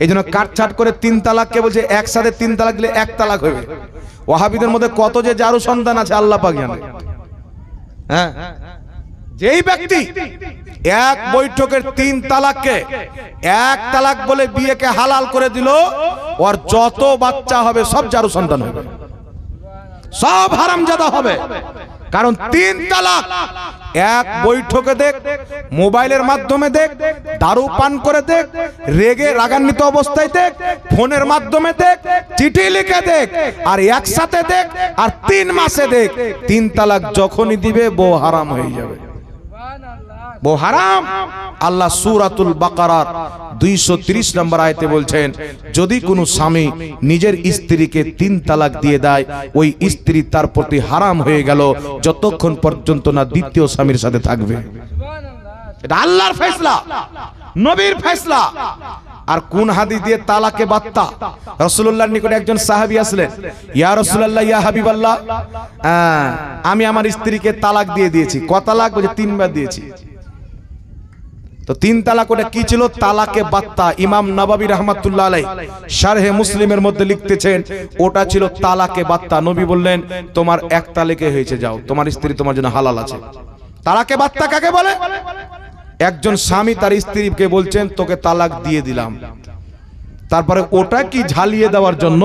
এইজন্য কাটছাট করে 3 তালাককে বলছে একসাথে 3 তালাক দিলে 1 তালাক হবে। ওয়াহাবিদের মধ্যে কত যে জারু সন্তান আছে আল্লাহ পাক জানে। হ্যাঁ, যেই ব্যক্তি এক বৈঠকের 3 তালাককে 1 তালাক বলে বিয়েকে হালাল করে দিল, ওর যত বাচ্চা হবে সব জারু সন্তান হবে, সব হারামজাদা হবে। কারণ 3 তালাক এক বৈঠকে দেখ, মোবাইলের মাধ্যমে দেখ, দারু পান করে দেখ, রেগে রাগান্বিত অবস্থায় দেখ, ফোনের মাধ্যমে দেখ, চিঠি লিখে দেখ, আর একসাথে দেখ, আর 3 মাসে দেখ, 3 তালাক যখনই দিবে বউ হারাম হয়ে যাবে, বউ হারাম। আল্লাহ সূরাতুল বাকারার 230 নম্বর আয়াতে বলছেন, যদি কোনো স্বামী নিজের স্ত্রীকে 3 তালাক দিয়ে দেয়, ওই স্ত্রী তার প্রতি হারাম হয়ে গেল যতক্ষণ পর্যন্ত না দ্বিতীয় স্বামীর সাথে থাকবে। এটা আল্লাহর ফয়সালা, নবীর ফয়সালা। আর কোন হাদিস দিয়ে তালাকে বাত্তা? রাসূলুল্লাহর নিকটে একজন সাহাবী আসলেন, ইয়া রাসূলুল্লাহ, ইয়া হাবিবাল্লাহ, আমি আমার স্ত্রীকে তালাক দিয়ে দিয়েছি। ক তালাক? বলে 3 বার দিয়েছি। তো 3 তালাক ওটা কি ছিল? তালাকে বাত্তা। ইমাম নববী রাহমাতুল্লাহ আলাইহি শারহে মুসলিমের মধ্যে লিখতেছেন, ওটা ছিল তালাকে বাত্তা। নবী বললেন, তোমার 1 তালাকে হয়েছে, যাও, তোমার স্ত্রী তোমার জন্য হালাল আছে। তালাকে বাত্তা কাকে বলে? একজন স্বামী তার স্ত্রীকে বলছেন, তোকে তালাক দিয়ে দিলাম, তারপরে ওটা কি ঝালিয়ে দেওয়ার জন্য,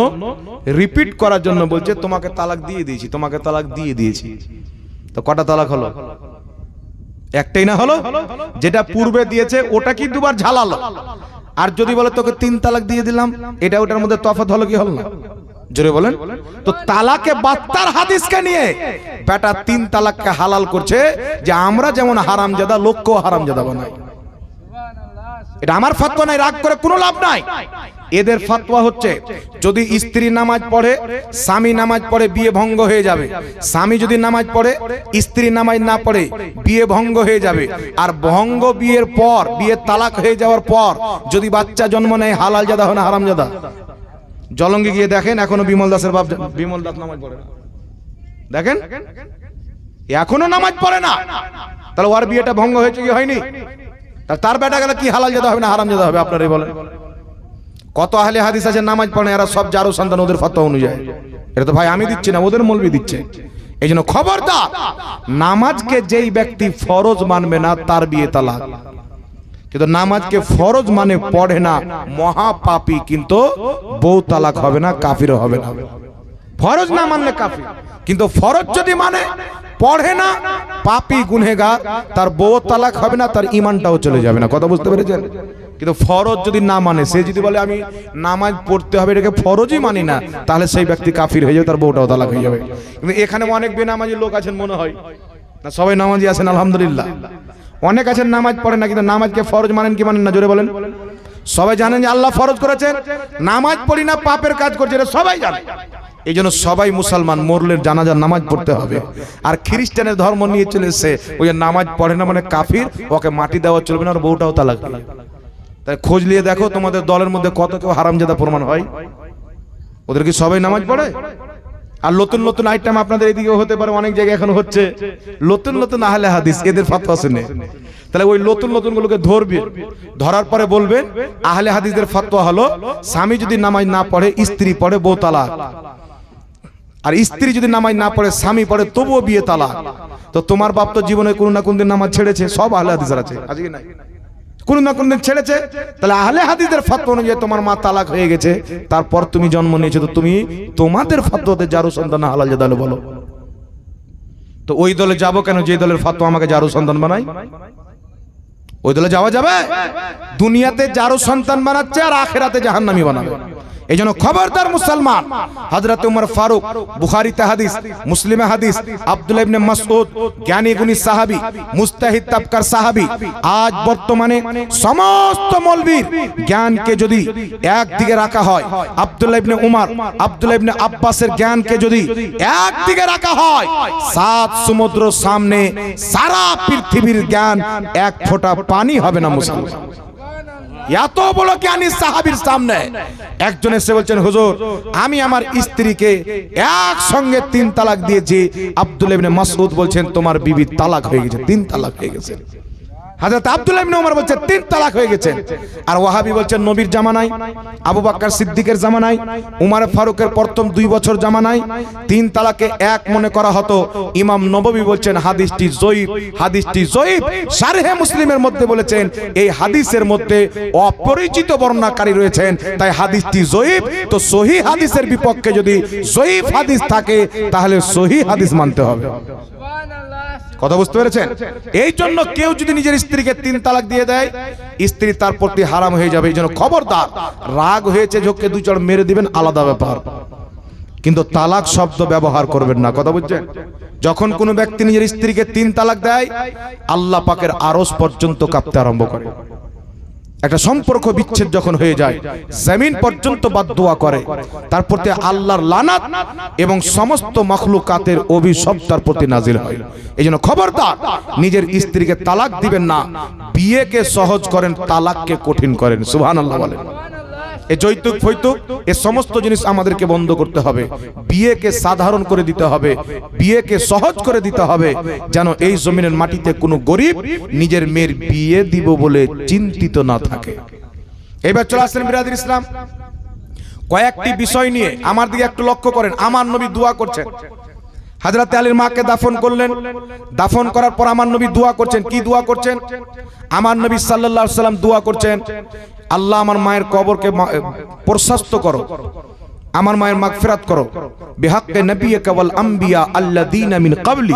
রিপিট করার জন্য বলছে, তোমাকে তালাক দিয়ে দিয়েছি, তোমাকে তালাক দিয়ে দিয়েছি। তো কটা তালাক হলো? একটাই না হলো? যেটা পূর্বে দিয়েছে ওটা কি দুবার ঝালালো? আর যদি বলে তোকে 3 তালাক দিয়ে দিলাম, এটা ওটার মধ্যে তফাৎ হলো কি হলো না? জোরে বলেন। তো তালাকে বাত্তার হাদিসকে নিয়ে বেটা 3 তালাককে হালাল করছে, যে আমরা যেমন হারামজাদা লোককেও হারামজাদা বানাই। এটা আমার ফতোয়া নাই, রাগ করে কোনো লাভ নাই। এদের ফতোয়া হচ্ছে, যদি স্ত্রী নামাজ পড়ে, স্বামী নামাজ পড়ে, বিয়ে ভঙ্গ হয়ে যাবে। স্বামী যদি নামাজ পড়ে, স্ত্রী নামাজ না পড়ে, বিয়ে ভঙ্গ হয়ে যাবে। আর ভঙ্গ বিয়ের পর, বিয়ে তালাক হয়ে যাওয়ার পর যদি বাচ্চা জন্ম নেয়, হালাল জাদা হয় না হারামজাদা? জলঙ্গি গিয়ে দেখেন, এখনো বিমল দাসের বাপ, বিমল দাস নামাজ পড়ে না, দেখেন এখনো নামাজ পড়ে না। তাহলে ওর বিয়েটা ভঙ্গ হয়েছে কি হয়নি? তার বেটা গেলে কি হালাল জাদা হবে না হারামজাদা হবে? আপনারাই বলেন। কত আহলে হাদিস আছে নামাজ পড়ে, এরা সব জারু সন্তান ওদের ফতোয়া অনুযায়ী। এটা তো ভাই আমি দিচ্ছি না, ওদের মৌলবি দিচ্ছে। এই জন্য খবরদার, নামাজকে যেই ব্যক্তি ফরজ মানবে না তার বিয়ে তালাক। কিন্তু নামাজকে ফরজ মানে পড়ে না, মহাপাপী, কিন্তু বউ তালাক হবে না, কাফিরও হবে না। ফরজ না মানলে কাফির, কিন্তু ফরজ যদি মানে, পড়ে না, পাপী গুনহেগার, তার বউ তালাক হবে না, তার ঈমানটাও চলে যাবে না। কথা বুঝতে পেরেছেন? কিন্তু ফরজ যদি না মানে, সে যদি বলে আমি নামাজ পড়তে হবে, এটাকে ফরজই মানি না, তাহলে সেই ব্যক্তি কাফির হয়ে যাবে, তার বউটাও তালাক হয়ে যাবে। কিন্তু এখানে অনেক বেনামাজি লোক আছেন মনে হয় না, সবাই নামাজি আছেন আলহামদুলিল্লাহ। অনেক আছেন নামাজ পড়েন না, কিন্তু নামাজকে ফরজ মানেন কি মানেন না? জোরে বলেন। সবাই জানেন যে আল্লাহ ফরজ করেছেন, নামাজ পড়ি না পাপের কাজ করছে, এটা সবাই জানে। এই জন্য সবাই মুসলমান মরলের জানাজার নামাজ পড়তে হবে। আর খ্রিস্টানের ধর্ম নিয়ে চলে এসে ওই নামাজ পড়ে না মানে কাফির, ওকে মাটি দেওয়া চলবে না, আর বউটাও তালাক। তাই খোঁজ নিয়ে দেখো তোমাদের দলের মধ্যে কত কেউ হারামজাদা প্রমাণ হয়। ওদের কি সবাই নামাজ পড়ে? আর নতুন নতুন আইটেম আপনাদের এদিকেও হতে পারে, অনেক জায়গায় এখন হচ্ছে নতুন নতুন আহলে হাদিস, এদের ফতোয়া শুনে তাহলে ওই নতুন নতুন গুলোকে ধরবে, ধরার পরে বলবেন আহলে হাদিসদের ফতোয়া হলো, স্বামী যদি নামাজ না পড়ে, স্ত্রী পড়ে, বউ তালাক। আর স্ত্রী যদি নামাজ না পড়ে, স্বামী পড়ে, তবুও বিয়ে তালাক। তো তোমার বাপ তো জীবনে কোনো না কোন দিন নামাজ ছেড়েছে, সব আহলে হাদিসের আছে, আজকে নাই, কোন না কোন দিন ছেড়েছে। তাহলে আহলে হাদিসের ফতোয়া অনুযায়ী তোমার মা তালাক হয়ে গেছে, তারপর তুমি জন্ম নিয়েছো, তো তুমি তোমাদের ফতোয়াতে জারু সন্তান হালাল জাদা বলো। তো ওই দলে যাব কেন যে দলের ফতোয়া আমাকে জারু সন্তান বানায়? ওই দলে যাওয়া যাবে? দুনিয়াতে জারু সন্তান বানাচ্ছে আর আখিরাতে জাহান্নামী বানাবে। এই জন্য খবরদার মুসলমান। হযরত ওমর ফারুক, বুখারীতে হাদিস, মুসলিমে হাদিস, আব্দুল্লাহ ইবনে মাসউদ, জ্ঞানী গুণী সাহাবী, মুস্তাহিদ তাবকার সাহাবী। আজ বর্তমানে সমস্ত মৌলবীর জ্ঞানকে যদি একদিকে রাখা হয়, আব্দুল্লাহ ইবনে উমর, আব্দুল্লাহ ইবনে আব্বাসের জ্ঞানকে যদি একদিকে রাখা হয়, 7 সমুদ্র সামনে সারা পৃথিবীর জ্ঞান এক ফোঁটা পানি হবে না মুসলমান। এত বড় জ্ঞানী সাহাবীর সামনে একজন এসে বলছেন, হুজুর আমি আমার স্ত্রীকে একসঙ্গে 3 তালাক দিয়েছি। আব্দুল্লাহ ইবনে মাসউদ বলছেন, তোমার বিবি তালাক হয়ে গেছে, 3 তালাক হয়ে গেছে। হযরত আব্দুল্লাহ ইবনে ওমর বলছে 3 তালাক হয়ে গেছে। আর ওয়াহাবি বলছেন নবীর জামানায়, আবু বকর সিদ্দিকের জামানায়, উমর ফারুকের প্রথম 2 বছর জামানায় 3 তালাকে এক মনে করা হতো। ইমাম নববী বলছেন হাদিসটি যঈফ, হাদিসটি যঈফ। শারহে মুসলিমের মধ্যে বলেছেন এই হাদিসের মধ্যে অপরিচিত বর্ণনাকারী রয়েছেন, তাই হাদিসটি যঈফ। তো সহিহ হাদিসের বিপক্ষে যদি যঈফ হাদিস থাকে তাহলে সহিহ হাদিস মানতে হবে। কথা বুঝতে পেরেছেন? এই জন্য কেউ যদি নিজের স্ত্রীকে 3 তালাক দিয়ে দেয়, স্ত্রী তার প্রতি হারাম হয়ে যাবে। এই জন্য খবরদার, রাগ হয়েছে ঝোঁকে 2 চড় মেরে দিবেন আলাদা ব্যাপার, কিন্তু তালাক শব্দ ব্যবহার করবেন না। কথা বুঝছেন? যখন কোনো ব্যক্তি নিজের স্ত্রীকে 3 তালাক দেয়, আল্লাহ পাকের আরশ পর্যন্ত কাঁপতে আরম্ভ করে। একটা সম্পর্ক বিচ্ছেদ যখন হয়ে যায়, জমিন পর্যন্ত বদদুয়া করে, তার প্রতি আল্লাহর লানাত এবং সমস্ত মাখলুকাতের অভিশাপ তার প্রতি নাজিল হয়। এইজন্য খবরদার, নিজের স্ত্রীকে তালাক দিবেন না। বিয়েকে সহজ করেন, তালাককে কঠিন করেন। সুবহানাল্লাহ বলেন। এই যৌতুক ফৈতুক এই সমস্ত জিনিস আমাদেরকে বন্ধ করতে হবে। বিয়েকে সাধারণ করে দিতে হবে, বিয়েকে সহজ করে দিতে হবে, যেন এই জমিনের মাটিতে কোনো গরিব নিজের মেয়ের বিয়ে দিব বলে চিন্তিত না থাকে। এবার চলে আসেন বিরাদর ইসলাম, কয়েকটি বিষয় নিয়ে আমার দিকে একটু লক্ষ্য করেন। আমার নবী দোয়া করছেন, হযরত আলীর মাকে দাফন করলেন, দাফন করার পর আমার নবী দোয়া করছেন। কি দোয়া করছেন? আমার নবী সাল্লাল্লাহু আলাইহি সাল্লাম দোয়া করছেন, আল্লাহ আমার মায়ের কবরকে প্রশস্ত করো, আমার মায়ের মাগফিরাত করো, বিহাক্কে নবিয়্যিকা ওয়াল আম্বিয়া আল্লাযীনা মিন ক্বাবলি।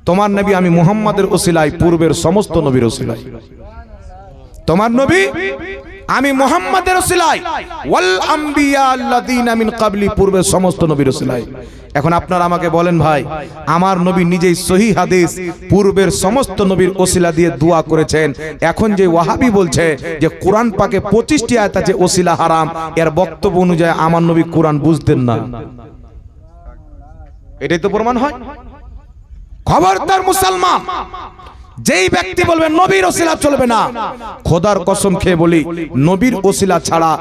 তোমার নবী আমি মুহাম্মাদের ওসিলায়, পূর্বের সমস্ত নবীর ওসিলায়। তোমার নবী আমি মুহাম্মাদের ওসিলায়, ওয়াল আম্বিয়া আল্লাযীনা মিন ক্বাবলি, পূর্বের সমস্ত নবীর ওসিলায়। এখন আপনারা আমাকে বলেন ভাই, আমার নবী নিজেই সহিহ হাদিস পূর্বের সমস্ত নবীর ওসিলা দিয়ে দোয়া করেছেন। এখন যে ওয়াহাবি বলছে যে কোরআন পাকে 25টি আয়াত আছে ওসিলা হারাম, এর বক্তব্য অনুযায়ী আমার নবী কোরআন বুঝতেন না। এটাই তো প্রমাণ হয়। খবরদার মুসলমান, যেই ব্যক্তি বলবে নবীর ওসিলা চলবে না, খোদার কসম খেয়ে বলি, নবীর ওসিলা ছাড়া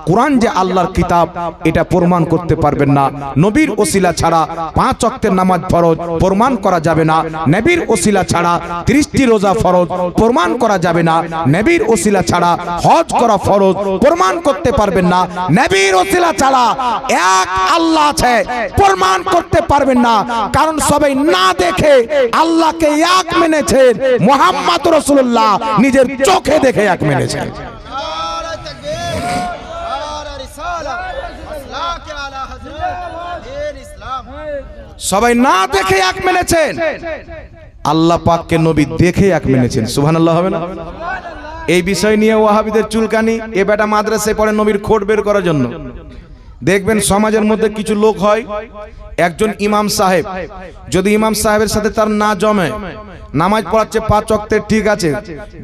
কোরআন যে আল্লাহর কিতাব এটা প্রমাণ করতে পারবেন না। নবীর ওসিলা ছাড়া 5 ওয়াক্তের নামাজ ফরজ প্রমাণ করা যাবে না। নবীর ওসিলা ছাড়া 30টি রোজা ফরজ প্রমাণ করা যাবে না। নবীর ওসিলা ছাড়া হজ করা ফরজ প্রমাণ করতে পারবেন না। নবীর ওসিলা ছাড়া এক আল্লাহ আছে প্রমাণ করতে পারবেন না, কারণ সবাই না দেখে আল্লাহকে এক মেনেছেন, মুহাম্মদ রাসূলুল্লাহ নিজের চোখে দেখে এক মেনেছেন। সবাই না দেখে এক মেনেছেন, আল্লাহ পাককে নবী দেখে এক মেনেছেন। সুবহানাল্লাহ হবে না? এই বিষয় নিয়ে ওয়াহাবিদের চুলকানি। এ বেটা মাদ্রাসায় পড়ে নবীর খোট বের করার জন্য। দেখবেন সমাজের মধ্যে কিছু লোক হয়, একজন ইমাম সাহেব, যদি ইমাম সাহেবের সাথে তার না জমে, নামাজ পড়াচ্ছে 5 ওয়াক্তের ঠিক আছে,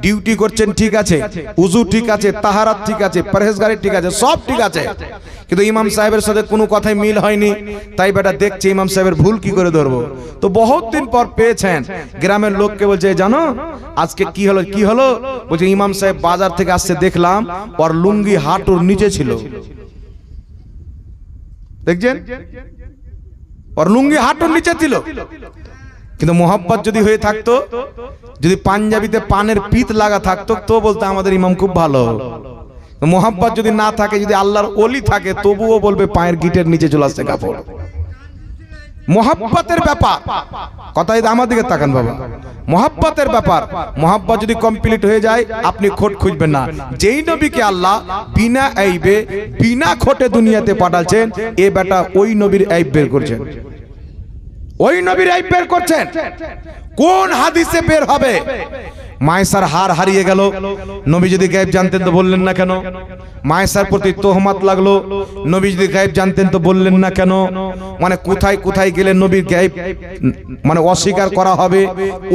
ডিউটি করছেন ঠিক আছে, উযু ঠিক আছে, তাহারাত ঠিক আছে, পরহেজগারি ঠিক আছে, সব ঠিক আছে, কিন্তু ইমাম সাহেবের সাথে কোনো কথাই মিল হয়নি। তাই বেটা দেখছে ইমাম সাহেবের ভুল কি করে ধরবো। তো বহুত দিন পর পেয়েছেন, গ্রামের লোককে বলছে জানো আজকে কি হলো? কি হলো? বলছে ইমাম সাহেব বাজার থেকে আসছে, দেখলাম ওর লুঙ্গি হাঁটুর নিচে ছিল। দেখছেন, ওর লুঙ্গি হাঁটুর নিচে ছিল। কিন্তু মোহাব্বত যদি হয়ে থাকতো, যদি পাঞ্জাবিতে পানের পিত লাগা থাকতো, তো বলতে আমাদের ইমাম খুব ভালো। মোহাব্বত যদি না থাকে, যদি আল্লাহর ওলি থাকে, তবুও বলবে পায়ের গিটের নিচে চলে আসছে কাপড়। মোহাব্বতের ব্যাপার, কথাই আমার দিকে তাকান বাবা, মোহাব্বতের ব্যাপার। মোহাব্বত যদি কমপ্লিট হয়ে যায়, আপনি খোট খুঁজবেন না। যেই নবীকে আল্লাহ বিনা আইবে বিনা খোটে দুনিয়াতে পাঠাচ্ছেন, এ বেটা ওই নবীর আইব বের করছেন, ওই নবীর আইব বের করছেন। কোন হাদিসে বের হবে? মায়েসার হার হারিয়ে গেল, নবী যদি গায়েব জানতেন তো বললেন না কেন? মায়েসার প্রতি তোহমত লাগলো, নবী যদি গায়েব জানতেন তো বললেন না কেন? মানে কোথায় কোথায় গেলে নবীর গায়েব মানে অস্বীকার করা হবে,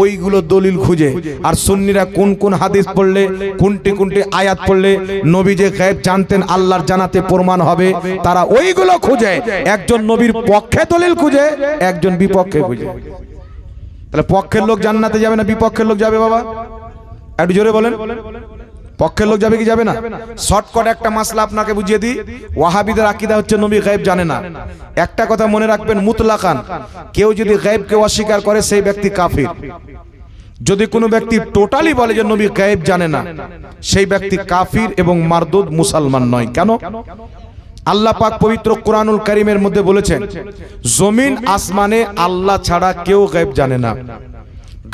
ওইগুলো দলিল খুঁজে। আর সুন্নিরা কোন কোন হাদিস পড়লে, কোনটি কোনটি আয়াত পড়লে নবী যে গায়েব জানতেন আল্লাহর জানাতে প্রমাণ হবে, তারা ওইগুলো খুঁজে। একজন নবীর পক্ষে দলিল খুঁজে, একজন বিপক্ষে খুঁজে। তাহলে পক্ষের লোক জান্নাতে যাবে না বিপক্ষের লোক যাবে? বাবা একটু জোরে বলেন, পক্ষের লোক যাবে কি যাবে না? শর্টকাট একটা মাসলা আপনাকে বুঝিয়ে দিই। ওয়াহাবিদের আকীদা হচ্ছে নবী গায়েব জানে না। একটা কথা মনে রাখবেন, মুতলাকান কেউ যদি গায়েবকে অস্বীকার করে সেই ব্যক্তি কাফির। যদি কোনো ব্যক্তি টোটালি বলে যে নবী গায়েব জানে না, সেই ব্যক্তি কাফির এবং মারদুদ, মুসলমান নয়। কেন? আল্লাহ পাক পবিত্র কোরআনুল কারীমের মধ্যে বলেছেন, জমিন আসমানে আল্লাহ ছাড়া কেউ গায়েব জানে না।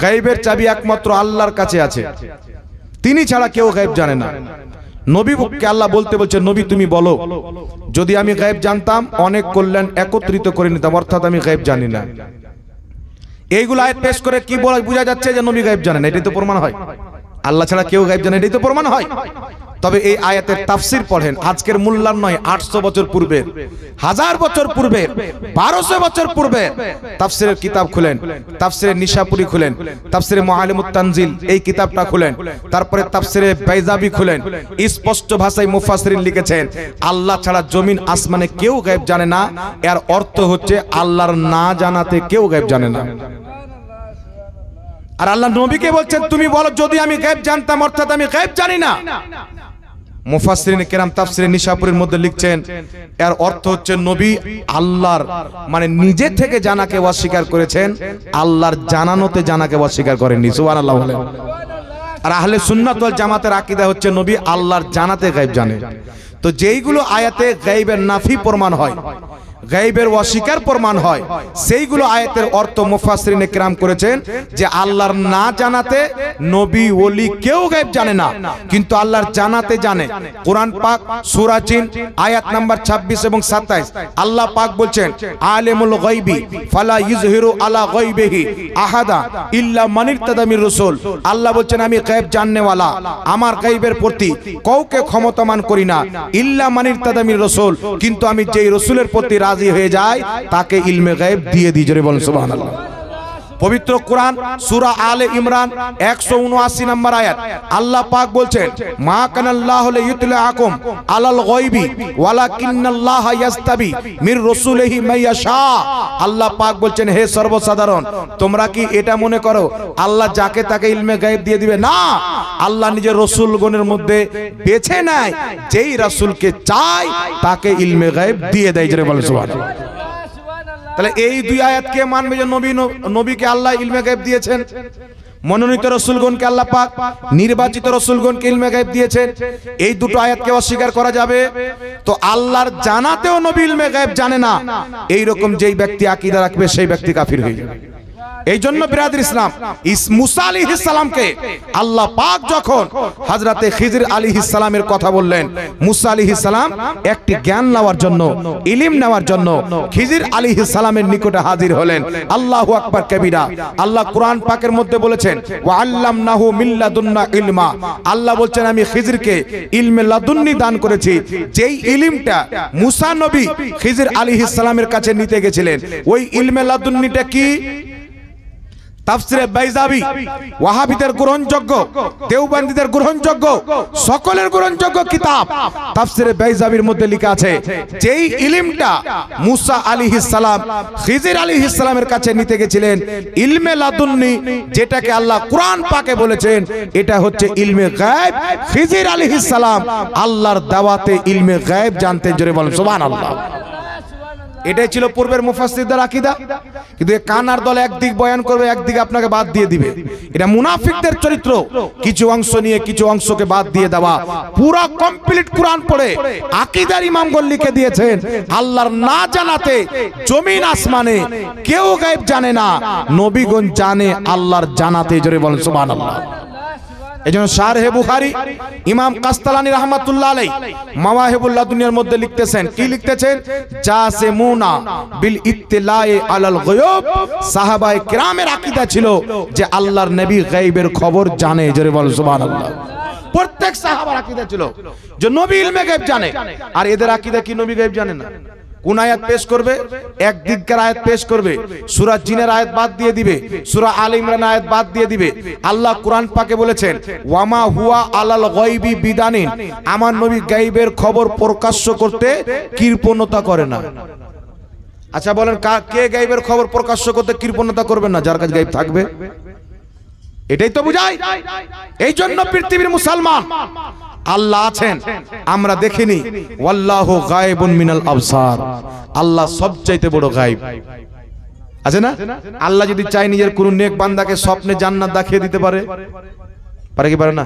গায়েবের চাবি একমাত্র আল্লাহর কাছে আছে, তিনি ছাড়া কেউ গায়েব জানে না। নবীকে আল্লাহ বলতে বলছে, নবী তুমি বলো, যদি আমি গায়েব জানতাম অনেক কল্যাণ একত্রিত করে নিতাম, অর্থাৎ আমি গায়েব জানি না। এইগুলো আয়াত পেশ করে কি বোঝা যাচ্ছে যে নবী গায়েব জানেন? এটাই তো প্রমাণ হয় আল্লাহ ছাড়া কেউ গায়েব জানে, এটাই তো প্রমাণ হয়। তবে এই আয়াতের তাফসীর পড়েন, আজকের মূল্যায়ন নয়, 800 বছর পূর্বে, 1000 বছর পূর্বে, 1200 বছর পূর্বে তাফসীরের কিতাব খুলেন, তাফসীরে নিশাপুরি খুলেন, তাফসীরে মুআল্লিমুত তানজিল এই কিতাবটা খুলেন, তারপরে তাফসীরে বাইজাবি খুলেন। স্পষ্ট ভাষায় মুফাসসিরিন লিখেছেন, আল্লাহ ছাড়া জমিন আসমানে কেউ গায়েব জানে না। এর অর্থ হচ্ছে আল্লাহর না জানাতে কেউ গায়েব জানে না। আর আল্লাহ নবীকে বলছেন, তুমি বলো যদি আমি গায়েব জানতাম, অর্থাৎ আমি গায়েব জানি না। মুফাসসিরিন কেরাম তাফসীরে নিশাপুরের মধ্যে লিখছেন, এর অর্থ হচ্ছে নবী আল্লাহর মানে নিজে থেকে জানাকে অস্বীকার করেছেন, আল্লাহর জানানোতে জানাকে অস্বীকার করেননি। সুবহানাল্লাহ বলেন। আর আহলে সুন্নাত ওয়াল জামাতের আকীদা হচ্ছে নবী আল্লাহর জানাতে গায়েব জানে। তো যেইগুলো আয়াতে গায়েবের নাফি প্রমাণ হয়, গায়েবের অস্বীকার প্রমাণ হয়, সেইগুলো আয়াতের অর্থ মুফাসসিরিনে কেরাম করেছেন যে আল্লাহর না জানাতে নবী ওলি কেউ গায়েব জানে না, কিন্তু আল্লাহর জানাতে জানে। কোরআন পাক সূরা জিন আয়াত নাম্বার 26 এবং 27 আল্লাহ পাক বলছেন, আলিমুল গায়বি ফালা ইযহিরু আলা গায়বিহি আহাদা ইল্লা মান ইরতাদা মির রাসূল। আল্লাহ বলছেন, আমি গায়েব জাননেওয়ালা, আমার গায়েবের প্রতি কাউকে ক্ষমতামান করি না, ইল্লা মান ইরতাদা মির রাসূল, কিন্তু আমি যেই রাসূলের প্রতি রাজি হয়ে যায় তাকে ইলমে গায়েব দিয়ে দিই। জোরে বলেন সুবহানাল্লাহ। পবিত্র কোরআন সূরা আলে ইমরান 179 নম্বর আয়াত আল্লাহ পাক বলছেন, মা কানাল্লাহু লিইউতলিআকুম আলাল গায়বি ওয়ালাকিন্নাল্লাহা ইয়াস্তাবি মির রাসূলিহি মাইয়াশা। আল্লাহ পাক বলছেন, হে সর্বসাধারণ, তোমরা কি এটা মনে করো আল্লাহ যাকে তাকে ইলমে গায়েব দিয়ে দিবে? না, আল্লাহ নিজের রাসূলগণের মধ্যে বেছে নেয়, যেই রাসূলকে চায় তাকে ইলমে গায়েব দিয়ে দেয়। জোরে বলেন সুবহানাল্লাহ। তাহলে এই দুই আয়াত কে মানবে যে নবীকে আল্লাহ ইলমে গায়েব দিয়েছেন? মনোনীত রাসূলগণকে আল্লাহ পাক নির্বাচিত রাসূলগণকে ইলমে গায়েব দিয়েছেন। এই দুটো আয়াতকে অস্বীকার করা যাবে? তো আল্লাহর জানাতেও নবী ইলমে গায়েব জানে না, এই রকম যেই ব্যক্তি আকীদা রাখবে সেই ব্যক্তি কাফির হয়ে যাবে। এই জন্য বিরাদর ইসলাম, মুসা আলাইহিস সালামকে আল্লাহ পাক যখন হযরতে খিজির আলাইহিস সালামের কথা বললেন, মুসা আলাইহিস সালাম একটি জ্ঞান নেওয়ার জন্য, ইলম নেওয়ার জন্য খিজির আলাইহিস সালামের নিকটে হাজির হলেন। আল্লাহু আকবার কবিরা। আল্লাহ কোরআন পাকের মধ্যে বলেছেন, ওয়া আল্লামনাহু মিন লাদুন্না ইলমা। আল্লাহ বলছেন, আমি খিজিরকে ইলমে লাদুন্নি দান করেছি। যেই ইলমটা মুসা নবী খিজির আলাইহিস সালামের কাছে নিতে গেছিলেন, ওই ইলমে লাদুন্নিটা কি? তাফসীরে বাইজাবি ওয়াহাবিদের গ্রহণযোগ্য, দেওবন্দীদের গ্রহণযোগ্য, সকলের গ্রহণযোগ্য কিতাব তাফসীরে বাইজাবির মধ্যে লেখা আছে, যেই ইলমটা মুসা আলাইহিস সালাম খিজির আলাইহিস সালামের কাছে নিতে গেছিলেন, ইলমে লাদুন্নি, যেটাকে আল্লাহ কোরআন পাকে বলেছেন এটা হচ্ছে ইলমে গায়েব। খিজির আলাইহিস সালাম আল্লাহর দাওয়াতে ইলমে গায়েব জানতেন। জোরে বলেন সুবহানাল্লাহ। এটাই ছিল পূর্বের মুফাসসিরদের আকীদা। কিন্তু এই কানার দল একদিক বয়ান করবে, একদিকে আপনাকে বাদ দিয়ে দিবে। এটা মুনাফিকদের চরিত্র, কিছু অংশ নিয়ে কিছু অংশকে বাদ দিয়ে দেওয়া। পুরো কমপ্লিট কোরআন পড়ে আকীদার ইমামগণ লিখে দিয়েছেন, আল্লাহর না জানাতে জমিন আসমানে কেউ গায়েব জানে না, নবীগণ জানে আল্লাহর জানাতে। জোরে বলেন সুবহানাল্লাহ। এজন্য শারহে বুখারী ইমাম কাসতালানী রাহমাতুল্লাহ আলাইহি মাওয়াহিবুল লাদুনিয়ার মধ্যে লিখতেছেন, কি লিখতেছেন? জাসিমুনা বিল ইত্তিলাই আলাল গায়ব। সাহাবায়ে কিরামের আকীদা ছিল যে আল্লাহর নবী গায়বের খবর জানে। জোরে বল সুবহানাল্লাহ। প্রত্যেক সাহাবার আকীদা ছিল যে নবী ইলমে গায়ব জানে। আর এদের আকীদা কি নবী গায়ব জানে না? কোন আয়াত পেশ করবে? একদিককার আয়াত পেশ করবে, সূরা জিনের আয়াত বাদ দিয়ে দিবে, সূরা আলে ইমরান আয়াত বাদ দিয়ে দিবে। আল্লাহ কোরআন পাকে বলেছেন, ওয়ামা হুয়া আলাল গায়বি বিদানিন, আমার নবী গায়বের খবর প্রকাশ্য করতে কৃপণতা করে না। আচ্ছা বলেন, কে গায়বের খবর প্রকাশ্য করতে কৃপণতা করবে না? যার কাছে গায়ব থাকবে। এটাই তো বুঝায়। এই জন্য পৃথিবীর মুসলমান আল্লাহ আছেন আমরা দেখিনি, ওয়াল্লাহু গায়বুন মিনাল আবসার, আল্লাহ সবচাইতে বড় গায়ব। আছে না? আল্লাহ যদি চায় নিজের কোন নেক বান্দাকে স্বপ্নে জান্নাত দেখিয়ে দিতে পারে, পারে কি পারে না?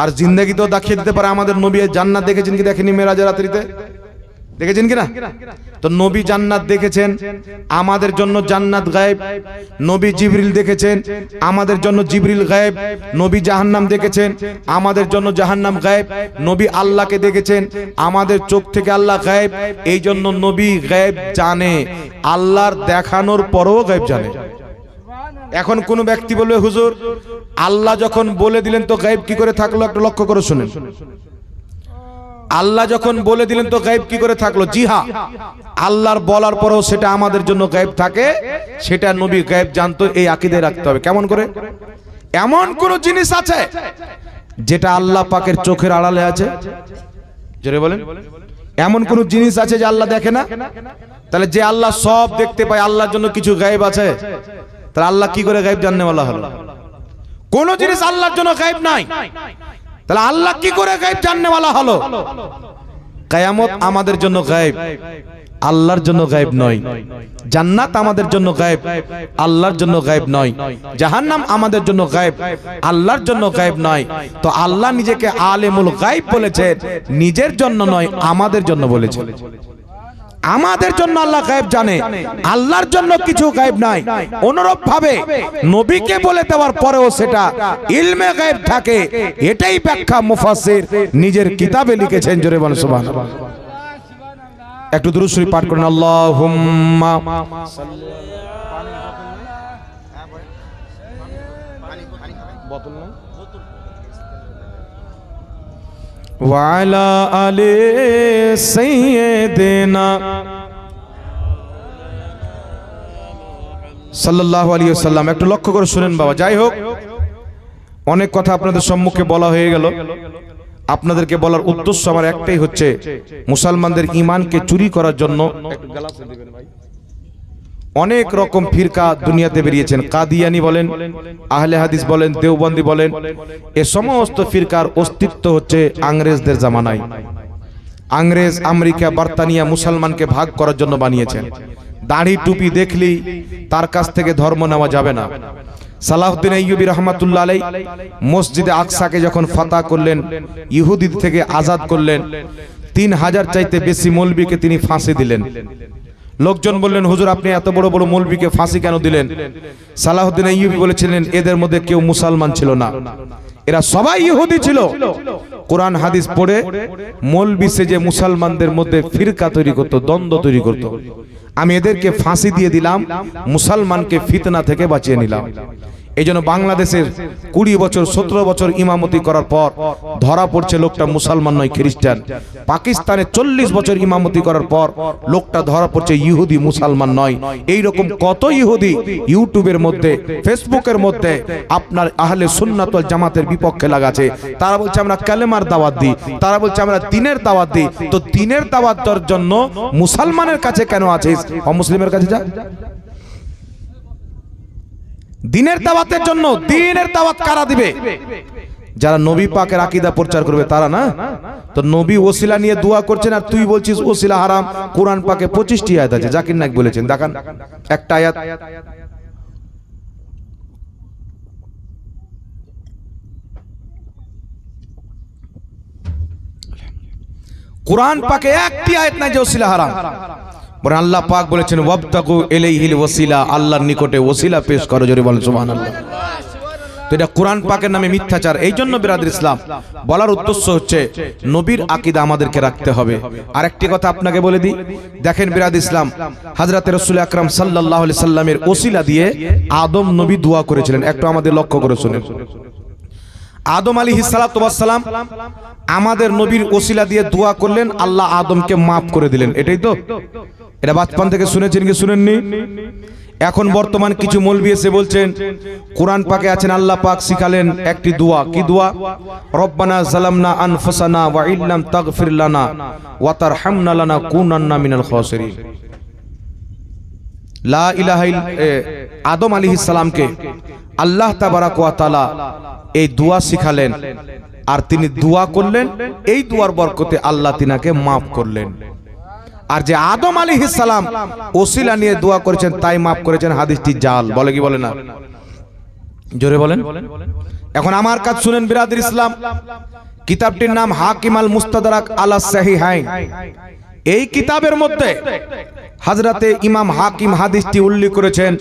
আর জিন্দেগিতেও দেখিয়ে দিতে পারে। আমাদের নবী জান্নাত দেখেছেন কি দেখেনি? মেরাজের রাত্রিতে দেখেছেন কিনা? তো নবী জান্নাত দেখেছেন, আমাদের জন্য জান্নাত গায়েব। নবী জিবরিল দেখেছেন, আমাদের জন্য জিবরিল গায়েব। নবী জাহান্নাম দেখেছেন, আমাদের জন্য জাহান্নাম গায়েব। নবী আল্লাহকে দেখেছেন, আমাদের চোখ থেকে আল্লাহ গায়েব। এই জন্য নবী গায়েব জানে, আল্লাহর দেখানোর পরেও গায়েব জানে। এখন কোন ব্যক্তি বলবে হুজুর আল্লাহ যখন বলে দিলেন তো গায়েব কি করে থাকলো? একটু লক্ষ্য করে শুনেন। আল্লাহ যখন বলে দিলেন তো গায়েব কি করে থাকলো? জি হ্যাঁ, আল্লাহর বলার পরেও সেটা আমাদের জন্য গায়েব থাকে, সেটা নবী গায়েব জানতো। এই আকীদা রাখতে হবে। কেমন করে? এমন কোন জিনিস আছে যেটা আল্লাহ পাকের চোখের আড়ালে আছে? জোরে বলেন। এমন কোন জিনিস আছে যে আল্লাহ দেখে না? তাহলে যে আল্লাহ সব দেখতে পায়, আল্লাহর জন্য কিছু গায়েব আছে? তাহলে আল্লাহ কি করে গায়েব জাননে वाला হলো? কোন জিনিস আল্লাহর জন্য গায়েব নাই, তাহলে আল্লাহ কি করে গায়েব জাননে वाला হলো? কিয়ামত আমাদের জন্য গায়েব, আল্লাহর জন্য গায়েব নয়। জান্নাত আমাদের জন্য গায়েব, আল্লাহর জন্য গায়েব নয়। জাহান্নাম আমাদের জন্য গায়েব, আল্লাহর জন্য গায়েব নয়। তো আল্লাহ নিজেকে আলেমুল গায়েব বলেছেন, নিজের জন্য নয়, আমাদের জন্য বলেছেন। আমাদের জন্য আল্লাহ গায়েব জানে, আল্লাহর জন্য কিছু গায়েব নাই। অনুরূপ ভাবে নবীকে বলে দেওয়ার পরেও সেটা ইলমে গায়েব থাকে। এটাই ব্যাখ্যা মুফাসসির নিজের কিতাবে লিখেছেন। জোরে বলেন সুবহানাল্লাহ। একটু দুরূদ শরীফ পাঠ করেন। আল্লাহুম্মা ওয়ালা আলে সাইয়্যিদিনা সাল্লাল্লাহু আলাইহি ওয়াসাল্লাম। একটু লক্ষ্য করে শুনেন বাবা। যাই হোক, অনেক কথা আপনাদের সম্মুখে বলা হয়ে গেল। আপনাদেরকে বলার উদ্দেশ্য আমার একটাই হচ্ছে, মুসলমানদের ঈমানকে চুরি করার জন্য অনেক রকম ফিরকা দুনিয়াতে বেরিয়েছেন। কাদিয়ানি বলেন, আহলে হাদিস বলেন, দেওবন্দি বলেন, এ সমস্ত ফিরকার অস্তিত্ব হচ্ছে ইংরেজদের জামানায়। ইংরেজ আমেরিকা বার্তানিয়া মুসলমানকে ভাগ করার জন্য বানিয়েছেন। দাড়ি টুপি দেখলি তার কাছ থেকে ধর্ম নেওয়া যাবে না। সালাহউদ্দিন আইয়ুবী রাহমাতুল্লাহ আলাইহি মসজিদে আকসাকে যখন ফাতা করলেন, ইহুদি থেকে আজাদ করলেন, 3000 চাইতে বেশি মৌলবীকে তিনি ফাঁসি দিলেন। লোকজন বললেন হুজুর আপনি এত বড় বড় মৌলবীকে ফাঁসি কেন দিলেন? সালাহউদ্দিন আইয়ুবী বলেছিলেন এদের মধ্যে কেউ মুসলমান ছিল না, এরা সবাই ইহুদি ছিল। কোরআন হাদিস পড়ে মৌলবী সেজে মুসলমানদের মধ্যে ফিরকা তৈরি করত, দ্বন্দ্ব তৈরি করত। আমি এদেরকে ফাঁসি দিয়ে দিলাম, মুসলমানকে ফিতনা থেকে বাঁচিয়ে নিলাম। এই জন্য বাংলাদেশের 20 বছর 17 বছর ইমামতি করার পর ধরা পড়ছে লোকটা মুসলমান নয়, খ্রিস্টান। পাকিস্তানে 40 বছর ইমামতি করার পর লোকটা ধরা পড়ছে ইহুদি, মুসলমান নয়। এই রকম কত ইহুদি ইউটিউবের মধ্যে, ফেসবুকের মধ্যে আপনার আহলে সুন্নাত ওয়াল জামাতের বিপক্ষে লাগাছে। তারা বলছে আমরা কালেমার দাওয়াত দিই, তারা বলছে আমরা দ্বীনের দাওয়াত দিই। তো দ্বীনের দাওয়াত দেওয়ার জন্য মুসলমানের কাছে কেন আছিস? অমুসলিমের কাছে যা। দ্বীনের দাওয়াতের জন্য, দ্বীনের দাওয়াত কারা দিবে? যারা নবী পাকের আকীদা প্রচার করবে তারা না। তো নবী ওসিলা নিয়ে দোয়া করছেন আর তুই বলছিস ওসিলা হারাম। কোরআন পাকে 25টি আয়াত আছে, জাকির নায়েক বলেছেন, দেখান একটা আয়াত। কোরআন পাকে একটি আয়াত নাই যে ওসিলা হারাম। বলেন আল্লাহ পাক বলেছেন ওয়াবতাগু ইলাইহিল ওয়াসিলা, আল্লাহর নিকটে ওসিলা পেশ করো। জোরে বলেন সুবহানাল্লাহ। তো এটা কোরআন পাকের নামে মিথ্যাচার। এই জন্য বিরাদর ইসলাম বলার উদ্দেশ্য হচ্ছে নবীর আকীদা আমাদেরকে রাখতে হবে। আরেকটি কথা আপনাকে বলে দিই, দেখেন বিরাদর ইসলাম, হযরত রাসূল আকরাম সাল্লাল্লাহু আলাইহি সাল্লামের ওসিলা দিয়ে আদম নবী দোয়া করেছিলেন। একটু আমাদের লক্ষ্য করে শুনেন। আদম আলাইহিস সালাতু ওয়াস সালাম আমাদের নবীর ওসিলা দিয়ে দোয়া করলেন, আল্লাহ আদমকে মাফ করে দিলেন। এটাই তো? এটা বাচপান থেকে শুনেছেন কি শুনেননি? এখন বর্তমান কিছু মৌলবি এসে বলছেন কোরআন পাকে আছেন, আল্লাহ পাক শিখালেন একটি দোয়া। কি দোয়া? রব্বানা যালামনা আনফুসানা ওয়া ইল্লাম তাগফির লানা ওয়া তারহামনা লানাকুনান্না মিনাল খাসিরিন। লা ইলাহা ইল্লাল্লাহ। আদম আলাইহিস সালামকে আল্লাহ তাবারাক ওয়া তাআলা এই দোয়া শিখালেন আর তিনি দোয়া করলেন। এই দোয়ার বরকতে আল্লাহ তিনাকে মাফ করলেন। আর যে আদম আলাইহিস সালাম ওসিলা নিয়ে দোয়া করেছেন তাই মাফ করেছেন, হাদিসটি জাল। বলে কি বলে না? জোরে বলেন। এখন আমার কাছে শুনেন বিরাদর ইসলাম, কিতাবটির নাম হাকিম আল মুস্তাদরাক আলা সাহিহাইন। এই কিতাবের মধ্যে হযরতে ইমাম হাকিম হাদিসটি উল্লেখ করেছেন,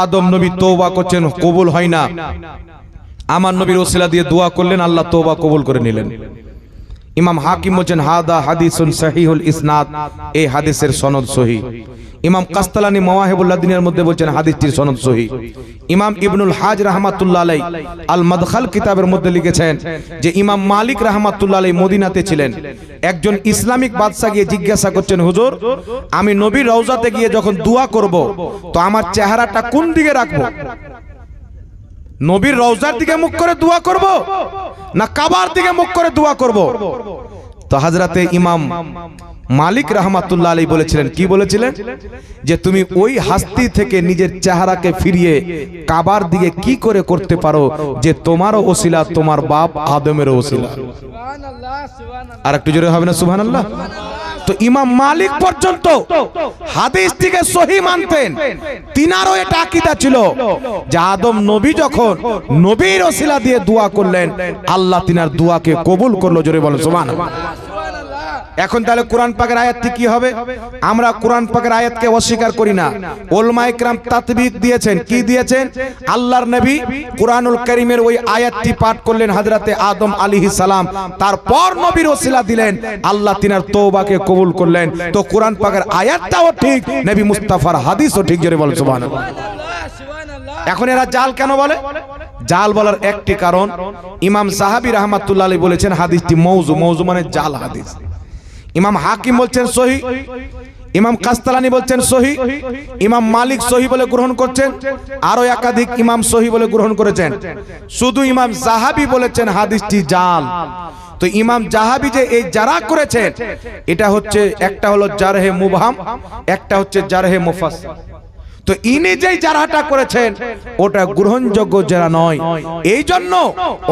আদম নবী তওবা করছেন, কবুল হয় না, আমার নবীর ওসিলা দিয়ে দোয়া করলেন, আল্লাহ তওবা কবুল করে নিলেন। ইমাম হাকিম বলেন হাদা হাদিসুন সহিহুল ইসনাদ, এই হাদিসের সনদ সহিহ। ইমাম কাস্তালানি মাওয়াহিবুল্লাদিনের মধ্যে বলেন হাদিসটির সনদ সহিহ। ইমাম ইবনুল হাজ রাহমাতুল্লাহ আলাইহি আল মাদখাল কিতাবের মধ্যে লিখেছেন যে ইমাম মালিক রাহমাতুল্লাহ আলাইহি মদিনাতে ছিলেন। একজন ইসলামিক বাদশা গিয়ে জিজ্ঞাসা করছেন, হুজুর আমি নবীর রওজাতে গিয়ে যখন দোয়া করব তো আমার চেহারাটা কোন দিকে রাখবো? নবীর রওজার দিকে মুখ করে দোয়া করব না কাবার দিকে মুখ করে দোয়া করব? তো হযরতে ইমাম মালিক রাহমাতুল্লাহ আলাইহি বলেছিলেন, কি বলেছিলেন? যে তুমি ওই হাস্তি থেকে নিজের চেহারাকে ফিরিয়ে কাবার দিকে কি করে করতে পারো যে তোমারও ওসিলা তোমার বাপ আদমেরও ওসিলা। আর একটু জোরে হবে না সুবহানাল্লাহ? তো ইমাম মালিক পর্যন্ত হাদিসটিকে সহিহ মানতেন, তিনারও এটা আকীদা ছিল যে আদম নবী যখন নবীর ওসিলা দিয়ে দোয়া করলেন আল্লাহ তিনার দোয়াকে কবুল করলো। জোরে বলেন সুবহানাল্লাহ। এখন তাহলে কোরআন পাকের আয়াতটি কি হবে? আমরা কোরআন পাকের আয়াতকে অস্বীকার করি না। উলামায়ে কেরাম তাতবিক দিয়েছেন, কি দিয়েছেন? আল্লাহর নবী কোরআনুল কারীমের ওই আয়াতটি পাঠ করলেন হযরতে আদম আলাইহিস সালাম, তারপর নবীর ওসিলা দিলেন, আল্লাহ তিনার তওবাকে কবুল করলেন। তো কোরআন পাকের আয়াতটাও ঠিক, নবী মুস্তাফার হাদিসও ঠিক। জোরে বলেন সুবহানাল্লাহ। এখন এরা জাল কেন বলে? জাল বলার একটি কারণ, ইমাম সাহাবী রাহমাতুল্লাহ আলাইহি বলেছেন হাদিসটি মওযু। মওযু মানে জাল হাদিস। ইমাম হাকিম বলছেন সহিহ, ইমাম কাস্তালানি বলছেন সহিহ, ইমাম মালিক সহিহ বলে গ্রহণ করছেন, আরো একাধিক ইমাম সহিহ বলে গ্রহণ করেছেন। শুধু ইমাম যাহাবী বলেছেন হাদিসটি জাল। তো ইমাম যাহাবী যে এই জারা করেছেন, এটা হচ্ছে একটা হলো জারহে মুবহাম, একটা হচ্ছে জারহে মুফাসসাল। তো ইনি যেই জারাটা করেছেন ওটা গ্রহণযোগ্য জারা নয়, এই জন্য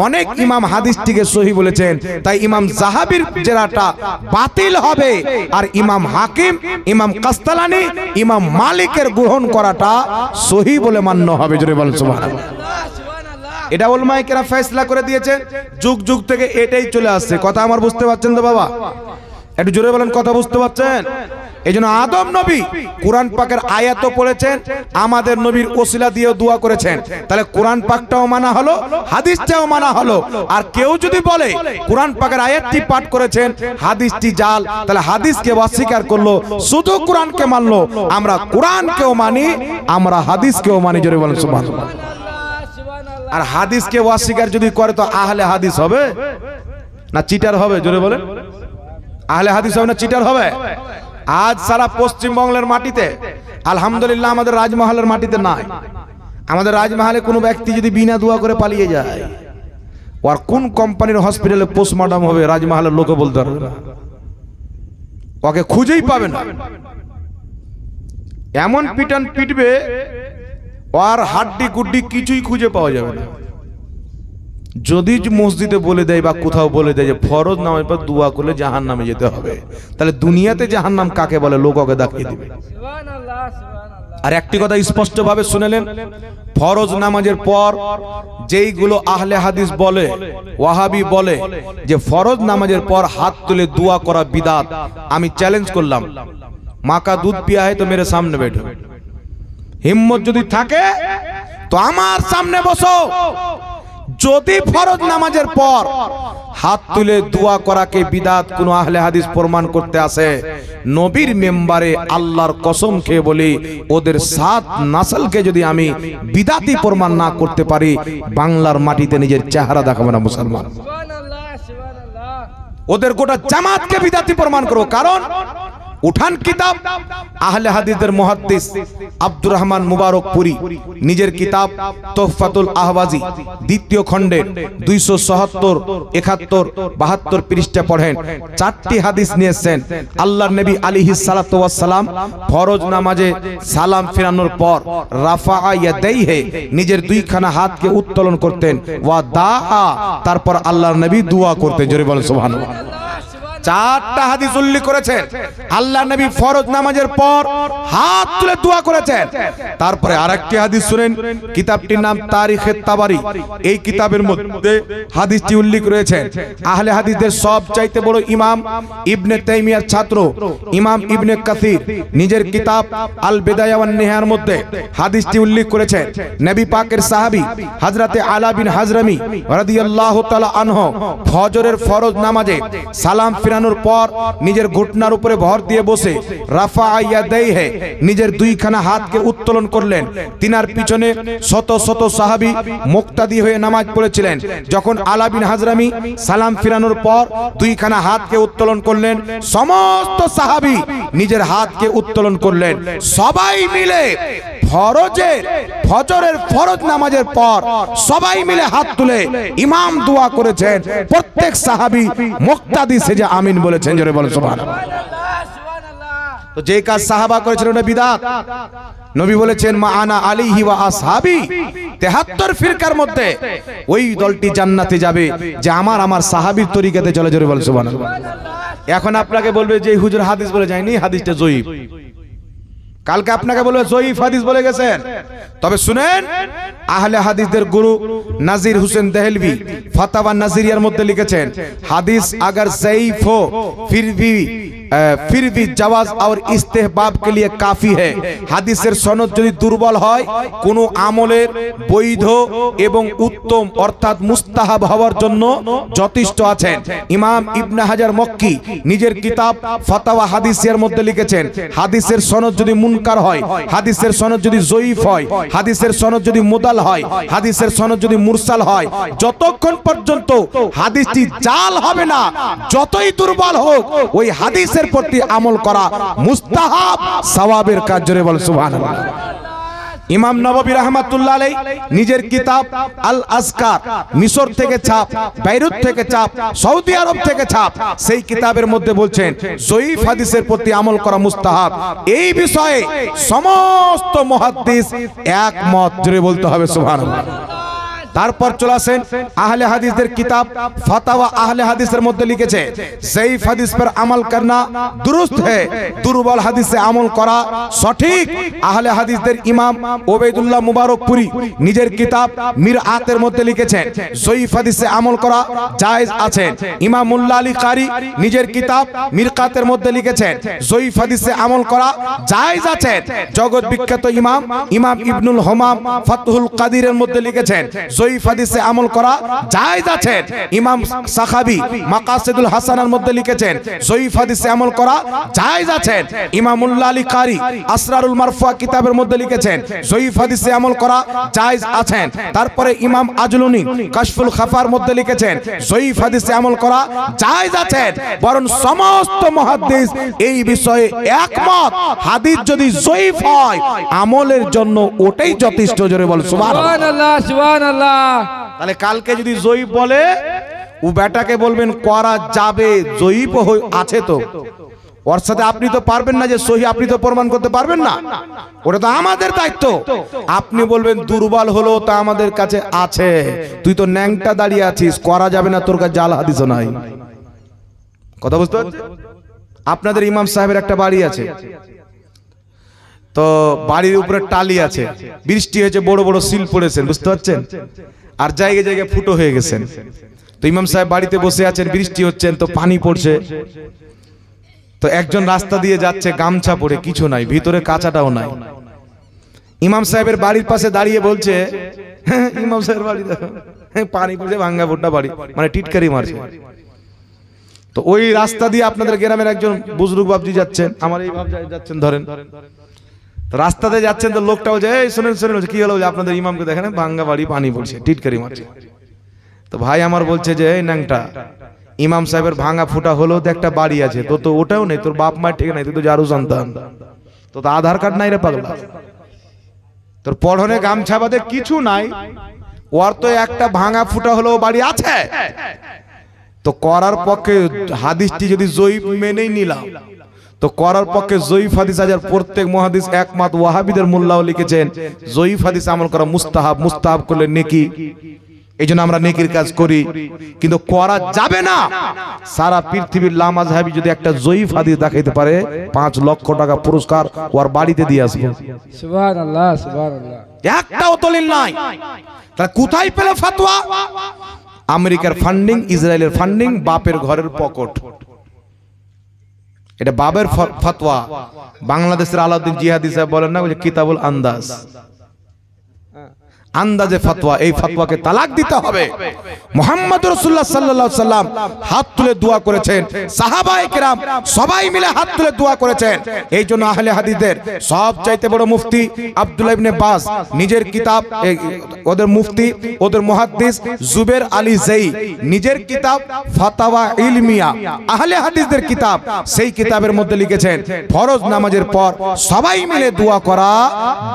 অনেক ইমাম হাদিসটিকে সহিহ বলেছেন। তাই ইমাম যাহাবীর জারাটা বাতিল হবে, আর ইমাম হাকিম, ইমাম কাস্তালানি, ইমাম মালিকের গ্রহণ করাটা সহিহ বলে মান্য হবে। জোরে বলেন সুবহানাল্লাহ। এটা উলামায়ে কেরাম ফয়সালা করে দিয়েছেন, যুগ যুগ থেকে এটাই চলে আসছে। কথা আমার বুঝতে পারছেন তো বাবা? একটু জোরে বলেন, কথা বুঝতে পারছেন? এই জন্য আদম নবী কোরআন পাকের আয়াতও পড়েছেন, আমাদের নবীর ওসিলা দিয়েও দোয়া করেছেন। তাহলে কোরআন পাকটাও মানা হলো, হাদিসটাও মানা হলো। আর কেউ যদি বলে কোরআন পাকের আয়াতটি পাঠ করেছেন হাদিসটি জাল, তাহলে হাদিসকে অস্বীকার করলো, শুধু কোরআনকে মানলো। আমরা কোরআনকেও মানি, আমরা হাদিসকেও মানি। জোরে বলেন সুবহানাল্লাহ। আর হাদিসকে অস্বীকার যদি করে তো আহলে হাদিস হবে না চিটার হবে? জোরে বলেন, আহলে হাদিস হবে না চিটার হবে? আজ সারা পশ্চিমবঙ্গের মাটিতে আলহামদুলিল্লাহ আমাদের রাজমহলের মাটিতে নাই। আমাদের রাজমহলে কোনো ব্যক্তি যদি বিনা দোয়া করে পালিয়ে যায়, আর কোন কোম্পানির হসপিটালে পোস্টমর্টম হবে রাজমহলের লোকে বলতে পারবে না, ওকে খুঁজেই পাবে না। এমন পিটান পিটবে আর হাড্ডি গুড্ডি কিছুই খুঁজে পাওয়া যাবে না। যদি মসজিদে বলে দেয় বা কোথাও বলে দেয় যে ফরজ নামাজ পর দোয়া করলে জাহান্নামে যেতে হবে, তাহলে দুনিয়াতে জাহান্নাম কাকে বলে লোক ওকে দেখিয়ে দিবে। আর একটি কথা স্পষ্টভাবে শুনেলেন, ফরজ নামাজের পর যেইগুলো আহলে হাদিস বলে, ওয়াহাবি বলে যে ফরজ নামাজের পর হাত তুলে দোয়া করা বিদাত, আমি চ্যালেঞ্জ করলাম, মা কা দুধ পিয়া है तो मेरे सामने बैठो, হিম্মত যদি থাকে তো আমার সামনে বসো। যদি ফরজ নামাজের পর হাত তুলে দোয়া করাকে বিদাত কোন আহলে হাদিস প্রমাণ করতে আসে, নবীর মেম্বারে আল্লাহর কসম খেয়ে বলি ওদের 7 নাসলকে যদি আমি বিদাতি প্রমাণ না করতে পারি, বাংলার মাটিতে নিজের চেহারা দেখাবো না মুসলমান। ওদের গোটা জামাতকে বিদাতি প্রমাণ করো। কারণ উঠান কিতাব আহলে হাদিসের মুহাদ্দিস আব্দুর রহমান মুবারকপুরি নিজের কিতাব তোহফাতুল আহওয়াজি দ্বিতীয় খণ্ডের 277, 71, 72 পৃষ্ঠা পড়েন। 4টি হাদিস নিয়েছেন। আল্লাহর নবী আলাইহিস সালাতু ওয়াস সালাম ফরজ নামাজে সালাম ফিরানোর পর রাফা ইয়াদাইহি নিজের দুইখানা হাতকে উত্তোলন করতেন, ওয়া দাআ, তারপর আল্লাহর নবী দোয়া করতেন। জোরে বলেন সুবহানাল্লাহ। চারটা হাদিস উল্লেখ করেছেন। আল্লাহ নবী ফরজ নামাজের পর হাত তুলে দোয়া করেছেন। তারপরে আরেকটি হাদিস শুনেন, কিতাবটির নাম তারিখে তাবারি। এই কিতাবের মধ্যে হাদিসটি উল্লেখ রয়েছে। আহলে হাদিসদের সবচাইতে বড় ইমাম ইবনে তাইমিয়ার ছাত্র ইমাম ইবনে কাসির নিজের কিতাব আল বিদায়া ওয়ান নিহায়ার মধ্যে হাদিসটি উল্লেখ করেছেন। নবী পাকের সাহাবী হযরতে আলা বিন হাজরামি রাদিয়াল্লাহু তাআলা আনহু ফজরের ফরজ নামাজে সালাম ফিরানোর পর নিজের ঘুটনার উপরে ভর দিয়ে বসে রাফা ইয়াদাইহি নিজের দুইখানা হাতকে উত্তোলন করলেন। তিনার পিছনে শত শত সাহাবী মুক্তাদি হয়ে নামাজ পড়েছিলেন। যখন আলা বিন হাজরামি সালাম ফিরানোর পর দুইখানা হাতকে উত্তোলন করলেন, সমস্ত সাহাবী নিজের হাতকে উত্তোলন করলেন। সবাই মিলে ফজরের ফরজ নামাজের পর সবাই মিলে হাত তুলে ইমাম দোয়া করেছেন। প্রত্যেক সাহাবী মুক্তাদি সেজে আমিন বলেছেন। জোরে বলেন সুবহানাল্লাহ। তো যে কাজ সাহাবা করেছিল ওটা বিদআত। নবী বলেছেন মা আনা আলাইহি ওয়া আসহাবি, 73 ফিরকার মধ্যে ওই দলটি জান্নাতে যাবে যে আমার সাহাবীর তরিকাতে চলে। জোরে বলেন সুবহানাল্লাহ। এখন আপনাকে বলবে যে হুজুর হাদিস বলে যায়নি, হাদিসটা জয়ীফ। কালকে আপনাকে বলবে জয়ীফ হাদিস বলে গেছেন। তবে শুনেন, আহলে হাদিসদের গুরু নাজির হোসেন দেহলভি ফাতাওয়া নাজিরিয়ার মধ্যে লিখেছেন, হাদিস अगर ज़ईफ हो फिर भी जवाज और इस्तेहबाब के लिए काफी है। হাদিসের সনদ যদি দুর্বল হয় কোন আমলের বৈধ এবং উত্তম অর্থাৎ মুস্তাহাব হওয়ার জন্য যথেষ্ট আছেন। ইমাম ইবনে হাজার মক্কি নিজের কিতাব ফাতাওয়া হাদিসের মধ্যে লিখেছেন, হাদিসের সনদ যদি মুনকার হয়, হাদিসের সনদ যদি জয়ীফ হয়, হাদিসের সনদ যদি মুদাল হয়, হাদিসের সনদ যদি মুরসাল হয়, যতক্ষণ পর্যন্ত হাদিসটি জাল হবে না, যতই দুর্বল হোক, ওই হাদিসের প্রতি আমল করা মুস্তাহাব সওয়াবের কাজ। জোরে বল সুবহানাল্লাহ। ইমাম নববী রাহমাতুল্লাহ আলাইহি নিজের কিতাব আল আজকার, মিশর থেকে ছাপ, বাইরুত থেকে ছাপ, সৌদি আরব থেকে ছাপ, সেই কিতাবের মধ্যে বলছেন জয়ীফ হাদিসের প্রতি আমল করা মুস্তাহাব। এই বিষয়ে সমস্ত মুহাদ্দিস একমত। জোরে বলতে হবে সুবহানাল্লাহ। তারপর চলে আসেন আহলে হাদিসদের কিতাব ফাতাওয়া আহলে হাদিসের মধ্যে লিখেছে, জয়ীফ হাদিস पर अमल करना दुरुस्त है, দুর্বল হাদিসে আমল করা সঠিক। আহলে হাদিসদের ইমাম ওবাইদুল্লাহ মুবারকপুরি নিজের কিতাব মিরআতের মধ্যে লিখেছেন, জয়ীফ হাদিসে আমল করা জায়েজ আছে। ইমাম মুল্লা আলী কারি নিজের কিতাব মিরকাতের মধ্যে লিখেছেন, জয়ীফ হাদিসে আমল করা জায়েজ আছে। জগৎ বিখ্যাত ইমাম ইবনুল হুমাম ফাতহুল কাদিরের মধ্যে লিখেছেন, জয়ীফ হাদিসে আমল করা জায়েজ আছে। ইমাম সাখাবী মাকাসিদুল হাসানার মধ্যে লিখেছেন, জয়ীফ হাদিসে আমল করা জায়েজ আছে। ইমাম মুল্লা আলী কারি আসরারুল মারফুয়া কিতাবের মধ্যে লিখেছেন, জয়ীফ হাদিসে আমল করা জায়েজ আছে। তারপরে ইমাম আজলুনি কাশফুল খাফার মধ্যে লিখেছেন, জয়ীফ হাদিসে আমল করা জায়েজ আছে। বরং সমস্ত মুহাদ্দিস এই বিষয়ে একমত, হাদিস যদি জয়ীফ হয় আমলের জন্য ওটাই যথেষ্ট। জোরে বল সুবহানাল্লাহ সুবহানাল্লাহ। তাহলে কালকে যদি জয়ীফ বলে, ও বেটাকে বলবেন করা যাবে, জয়ীফ আছে তো, ওর সাথে আপনি তো পারবেন না যে সহি, আপনি তো প্রমাণ করতে পারবেন না, ওটা তো আমাদের দায়িত্ব। আপনি বলবেন দুর্বল হলো তা আমাদের কাছে আছে, তুই তো ন্যাংটা দাঁড়িয়ে আছিস, করা যাবে না, তোর কাছে জাল হাদিসও নাই। কথা বুঝতে পারছেন? আপনাদের ইমাম সাহেবের একটা বাড়ি আছে, তো বাড়ির উপরে টালি আছে, বৃষ্টি হয়েছে, বড় বড় সিল পড়েছেন, বুঝতে পারছেন, আর জায়গায় জায়গায় ফুটো হয়ে গেছেন। তো ইমাম সাহেব বাড়িতে বসে আছেন, বৃষ্টি হচ্ছেন, তো পানি পড়ছে। তো একজন রাস্তা দিয়ে যাচ্ছে গামছা পরে, কিছু নাই, ভিতরে কাঁচাটাও নাই। ইমাম সাহেবের বাড়ির পাশে দাঁড়িয়ে বলছে, ইমাম সাহেবের বাড়ি দেখো, পানি পড়ছে, ভাঙ্গা ফোটা বাড়ি, মানে টিটকারি মারছে। তো ওই রাস্তা দিয়ে আপনাদের গ্রামের একজন বুজরুগ বাবজি যাচ্ছেন, আমার এই বাপ যাচ্ছেন ধরেন, তো রাস্তাতে যাচ্ছেন, তো লোকটা বলছে, এই শুনেন শুনেন, কি হলো, আপনাদের ইমামকে দেখেন ভাঙ্গা বাড়ি, পানি পড়ছে, টিটকারি মারছে। তো ভাই আমার বলছে যে, এই ন্যাংটা, ইমাম সাহেবের ভাঙা ফুটা হলো তো একটা বাড়ি আছে, তো ওটাও নেই, তোর বাপ মায়ের ঠিক নাই, তুই তো জারু সন্তান, তো আধার কার্ড নাই রে পাগলা, তোর পড়নে গামছা বাদে কিছু নাই, ওর তো একটা ভাঙা ফুটা হলো বাড়ি আছে। তো করার পক্ষে হাদিসটি যদি জয়ীফ মেনেই নিলাম, তো করার পক্ষে জয়ীফ হাদিস আছে। প্রত্যেক মুহাদ্দিস একমত, ওয়াহাবিদের মোল্লাও লিখেছেন জয়ীফ হাদিস আমল করা মুস্তাহাব, মুস্তাহাব করলে নেকি। এই জন্য আমরা নেকির কাজ করি, কিন্তু করা যাবে না। সারা পৃথিবীর লামাজহাবি যদি একটা জয়ীফ হাদিস দেখাইতে পারে 5 লক্ষ টাকা পুরস্কার ওর বাড়িতে দিয়ে আসবে। সুবহানাল্লাহ, সুবহানাল্লাহ। একটাও দলিল নাই। তাহলে কোথায় পেল ফতোয়া? আমেরিকার ফান্ডিং, ইসরায়েলের ফান্ডিং, বাপের ঘরের পকেট। এটা বাবের ফতোয়া। বাংলাদেশের আলাউদ্দিন জিহাদি সাহেব বলেন না, বলে কিতাবুল আন্দাজ, আন্দাজে ফতোয়া। এই ফতোয়াকে তালাক দিতে হবে। মুহাম্মদ রাসূলুল্লাহ সাল্লাল্লাহু আলাইহি সাল্লাম হাত তুলে দোয়া করেছেন, সাহাবায়ে কেরাম সবাই মিলে হাত তুলে দোয়া করেছেন। এই জন্য আহলে হাদিসদের সবচাইতে বড় মুফতি আব্দুল্লাহ ইবনে বাজ নিজের কিতাব, ওদের মুফতি, ওদের মুহাদ্দিস জুবের আলী জাই নিজের কিতাব ফাতাওয়া ইলমিয়া, আহলে হাদিসদের কিতাব, সেই কিতাবের মধ্যে লিখেছেন ফরজ নামাজের পর সবাই মিলে দোয়া করা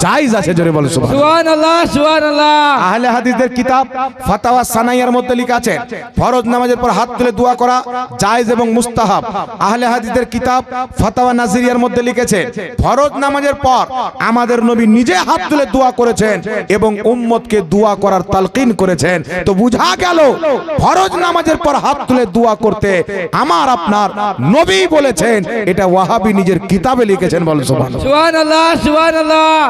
জায়েজ আছে। জোরে বলেন সুবহানাল্লাহ, সুবহানাল্লাহ। আহলে হাদিসদের কিতাব ফাতাওয়া সানাইয়ার মধ্যে লেখা আছে ফরজ নামাজের পর হাত তুলে দোয়া করা জায়েজ এবং মুস্তাহাব। আহলে হাদিসদের কিতাব ফাতাওয়া নাজিরিয়ার মধ্যে লিখেছে ফরজ নামাজের পর আমাদের নবী নিজে হাত তুলে দোয়া করেছেন এবং উম্মতকে দোয়া করার তালকিন করেছেন। তো বুঝা গেল ফরজ নামাজের পর হাত তুলে দোয়া করতে আমার আপনার নবী বলেছেন। এটা ওয়াহাবি নিজের কিতাবে লিখেছেন। বলেন সুবহানাল্লাহ, সুবহানাল্লাহ, সুবহানাল্লাহ।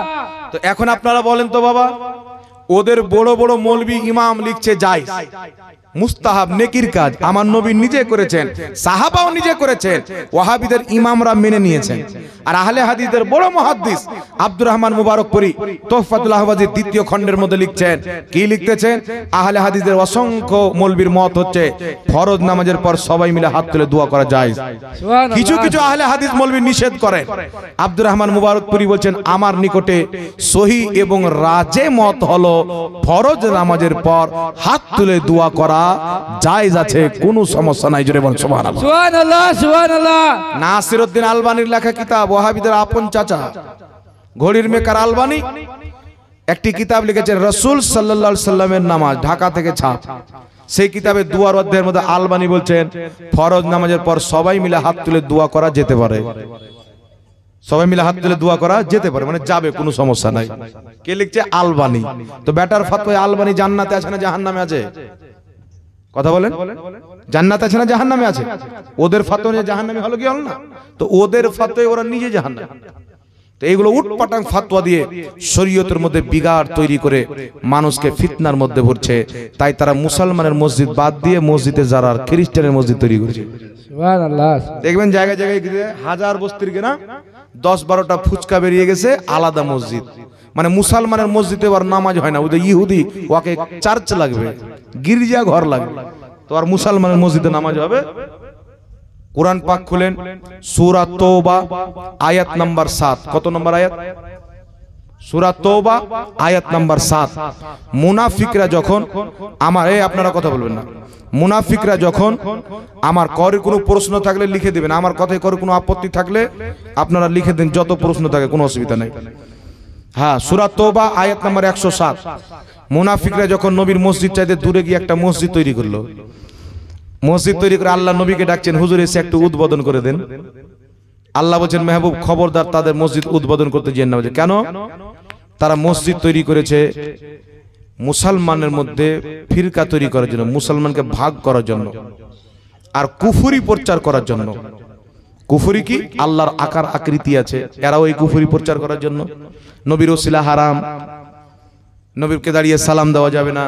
তো এখন আপনারা বলেন তো বাবা, ওদের বড় বড় মৌলবি ইমাম লিখছে জায়েজ, মুস্তাহাব, নেকির কাজ আমার নবী নিজে করেছেন, সাহাবাও নিজে করেছেন, ওয়াহাবিদের ইমামরা মেনে নিয়েছেন। আর আহলে হাদিসদের বড় মুহাদ্দিস আব্দুর রহমান মুবারকপুরী তোহফাতুল আহওয়াজের 2য় খণ্ডের মধ্যে লিখছেন, কি লিখতেছেন? আহলে হাদিসদের অসংখ্য মৌলবির মত হচ্ছে ফরজ নামাজের পর সবাই মিলে হাত তুলে দোয়া করা জায়েজ। কিছু কিছু আহলে হাদিস মৌলবি নিষেধ করেন। আব্দুর রহমান মুবারকপুরী বলছেন, আমার নিকটে সহি এবং রাজে মত হলো ফরজ নামাজের পর হাত তুলে দোয়া করা জায়েজ আছে, কোনো সমস্যা নাই। জোরে বলেন সুবহানাল্লাহ, সুবহানাল্লাহ, সুবহানাল্লাহ। নাসিরউদ্দিন আলবানির লেখা কিতাব, ওয়াহাবিদের আপন চাচা ঘড়ির মেকার আলবানি একটি কিতাব লিখেছেন রাসূল সাল্লাল্লাহু আলাইহি সাল্লামের নামাজ, ঢাকা থেকে ছাপ। সেই কিতাবে দুয়ার অধ্যায়ের মধ্যে আলবানি বলছেন ফরজ নামাজের পর সবাই মিলে হাত তুলে দোয়া করা যেতে পারে। সবাই মিলে হাত তুলে দোয়া করা যেতে পারে, মানে যাবে, কোনো সমস্যা নাই। কে লিখছে? আলবানি। তো বেটার ফতোয়া আলবানি জান্নাতে আছে না জাহান্নামে আছে? কথা বলেন, জান্নাত আছে না জাহান্নামে আছে? ওদের ফতোয়া নিয়ে জাহান্নামে হলো কি হলো না? তো ওদের ফতোয়ায় ওরা নিজে জাহান্নামে। তো এইগুলো উটপাটাং ফতোয়া দিয়ে শরীয়তের মধ্যে বিগাড় তৈরি করে মানুষকে ফিতনার মধ্যে ভরছে। তাই তারা মুসলমানের মসজিদ বাদ দিয়ে মসজিদে যারা খ্রিস্টানের মসজিদ তৈরি করেছে। সুবহানাল্লাহ। দেখবেন জায়গায় জায়গায় হাজার বস্তির কেনা 10-12টা ফুচকা বেরিয়ে গেছে, আলাদা মসজিদ। মানে মুসলমানের মসজিদে আর নামাজ হয় না, ওদের ইহুদি ওকে চার্চ লাগবে, গির্জা ঘর লাগবে, তো আর মুসলমানের মসজিদে নামাজ হবে। কোরআন পাক খুলেন, সূরা তওবা আয়াত নাম্বার 7। কত নম্বর আয়াত? সূরা তওবা আয়াত নাম্বার 7। মুনাফিকরা যখন আপনারা কথা বলবেন না, মুনাফিকরা যখন আমার করে কোনো প্রশ্ন থাকলে লিখে দিবেন, আমার কথায় করে কোনো আপত্তি থাকলে আপনারা লিখে দিন, যত প্রশ্ন থাকে কোনো অসুবিধা নেই। হ্যাঁ, সূরা তওবা আয়াত নাম্বার 107। মুনাফিকরা যখন নবীর মসজিদ চাইতে দূরে গিয়ে একটা মসজিদ তৈরি করলো, মসজিদ তৈরি করে আল্লাহ নবীকে ডাকছেন, হুজুর এসে একটু উদ্বোধন করে দেন। আল্লাহ বলছেন, মেহবুব খবরদার তাদের মসজিদ উদ্বোধন করতে যেন না। কেন? তারা মসজিদ তৈরি করেছে মুসলমানের মধ্যে ফিরকা তৈরি করার জন্য, মুসলমানকে ভাগ করার জন্য, আর কুফরি প্রচার করার জন্য। কুফরি কি? আল্লাহর আকার আকৃতি আছে, এরাও এই কুফরি প্রচার করার জন্য। নবীর ওসিলা হারাম, নবীকে দাঁড়িয়ে সালাম দেওয়া যাবে না,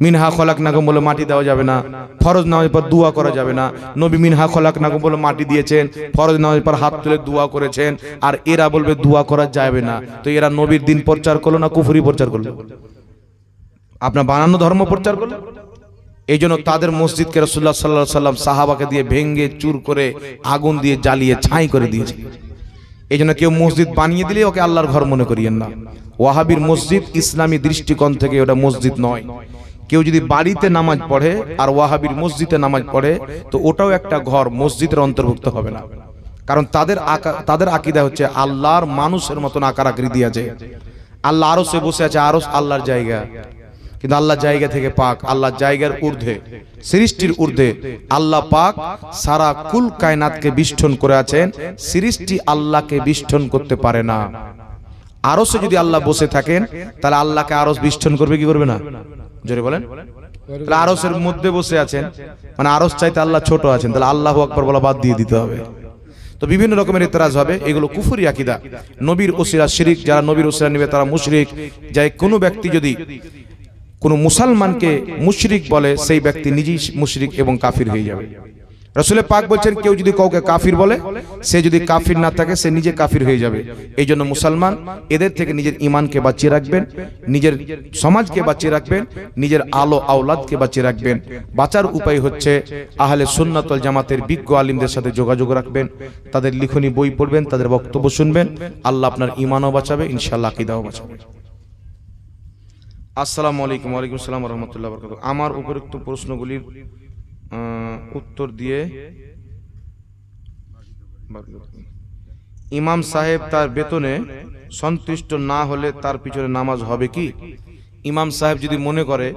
মিনহা খলাকনাকুম বলে মাটি দেওয়া যাবে না, ফরজ নামাজের পর দোয়া করা যাবে না। নবী মিনহা খলাকনাকুম বলে মাটি দিয়েছেন, ফরজ নামাজের পর হাত তুলে দোয়া করেছেন, আর এরা বলবে দোয়া করা যাবে না। তো এরা নবীর দিন প্রচার করলো না কুফরি প্রচার করলো? আপনার বানানো ধর্ম প্রচার করলো। এই জন্য তাদের মসজিদকে রাসূলুল্লাহ সাল্লাল্লাহু আলাইহি ওয়াসাল্লাম সাহাবাকে দিয়ে ভেঙে চুর করে আগুন দিয়ে জ্বালিয়ে ছাই করে দিয়েছে। এই জন্য কেউ মসজিদ বানিয়ে দিলে ওকে আল্লাহর ঘর মনে করিয়েন না। ওয়াহাবির মসজিদ ইসলামী দৃষ্টিকোণ থেকে ওটা মসজিদ নয়। কেউ যদি বাড়িতে নামাজ পড়ে আর ওয়াহাবির মসজিদে নামাজ পড়ে, তো ওটাও একটা ঘর, মসজিদের অন্তর্ভুক্ত হবে না। কারণ তাদের আকীদা হচ্ছে আল্লাহর মানুষের মতন আকার আকৃতি আছে। আল্লাহ আরশে বসে আছে, আরশ আল্লাহর জায়গা, কিন্তু আল্লাহ জায়গা থেকে পাক, আল্লাহ জায়গার ঊর্ধ্বে, সৃষ্টির ঊর্ধ্বে। আল্লাহ পাক সারা কুল কায়নাতকে বিষ্ঠন করে আছেন, সৃষ্টি আল্লাহকে বিষ্ঠন করতে পারে না। আরশে যদি আল্লাহ বসে থাকেন, তাহলে আল্লাহকে আরশ বিষ্ঠন করবে কি করবে না? জোরে বলেন। তাহলে আরশের মধ্যে বসে আছেন, মানে আরশ চাইতে আল্লাহ ছোট আছেন, তাহলে আল্লাহু আকবার বলা বাদ দিয়ে দিতে হবে। তো বিভিন্ন রকমের ইতরাজ হবে, এগুলো কুফরি আকীদা। নবীর ওসিলা শিরিক, যারা নবীর ওসিলা নেবে তারা মুশরিক। যাই কোনো ব্যক্তি যদি কোনো মুসলমানকে মুশরিক বলে, সেই ব্যক্তি নিজেই মুশরিক এবং কাফির হয়ে যাবে। রাসূল পাক বলছেন, কেউ যদি কাউকে কাফির বলে, সে যদি কাফির না থাকে সে নিজে কাফির হয়ে যাবে। এই জন্য মুসলমান এদের থেকে নিজের ঈমানকে বাঁচিয়ে রাখবেন, নিজের সমাজকে বাঁচিয়ে রাখবেন, নিজের আলো আওলাদকে বাঁচিয়ে রাখবেন। বাঁচার উপায় হচ্ছে আহলে সুন্নাত ওয়াল জামাতের বিজ্ঞ আলিমদের সাথে যোগাযোগ রাখবেন, তাদের লিখনি বই পড়বেন, তাদের বক্তব্য শুনবেন। আল্লাহ আপনার ঈমানও বাঁচাবে, ইনশাআল্লাহ আকীদাও বাঁচাবে। আসসালামু আলাইকুম। ওয়ালাইকুম আসসালাম ওয়া রাহমাতুল্লাহি ওয়া বারাকাতুহু। আমার উপরোক্ত প্রশ্নগুলির উত্তর দিয়ে ইমাম সাহেব তার বেতনে সন্তুষ্ট না হলে তার পিছনে নামাজ হবে কি? ইমাম সাহেব যদি মনে করে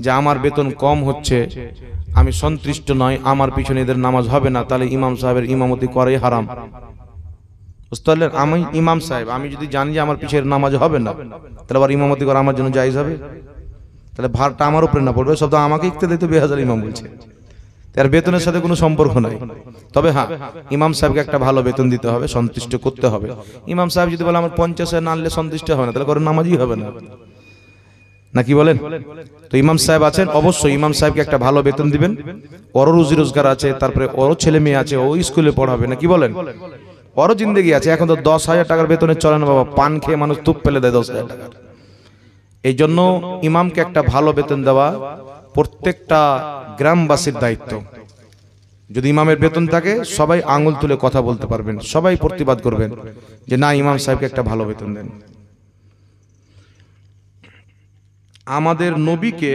যে আমার বেতন কম হচ্ছে, আমি সন্তুষ্ট নয়, আমার পিছনে এদের নামাজ হবে না, তাহলে ইমাম সাহেবের ইমামতি করাই হারাম। বুঝতে পারলেন? আমি ইমাম সাহেব, আমি যদি জানি যে আমার পিছনে নামাজ হবে না, তাহলে আবার ইমামতি করা আমার জন্য জায়েজ হবে? তাহলে ভারটা আমার উপরে না পড়বে, সব তো আমাকে ইক্তেদাই তো বেহাজার ইমাম বলছে, তার বেতনের সাথে কোনো সম্পর্ক নাই। তবে হ্যাঁ, ইমাম সাহেবকে একটা ভালো বেতন দিতে হবে, সন্তুষ্ট করতে হবে। ইমাম সাহেব যদি বলে আমার 50 না আনলে সন্তুষ্ট হবে না, তাহলে করে নামাজই হবে না, নাকি বলেন? তো ইমাম সাহেব আছেন, অবশ্যই ইমাম সাহেবকে একটা ভালো বেতন দিবেন। ওরও রুজি রোজগার আছে, তারপরে ওরও ছেলে মেয়ে আছে, ও স্কুলে পড়াবে, নাকি বলেন? ওরও জিন্দেগি আছে। এখন তো 10,000 টাকার বেতনে চলে না বাবা, পান খেয়ে মানুষ তুপ ফেলে দেয় 10,000 টাকার। এই জন্য ইমামকে একটা ভালো বেতন দেওয়া প্রত্যেকটা গ্রামবাসীর দায়িত্ব। যদি ইমামের বেতন থাকে, সবাই আঙুল তুলে কথা বলতে পারবেন, সবাই প্রতিবাদ করবেন যে না, ইমাম সাহেবকে একটা ভালো বেতন দেন। আমাদের নবীকে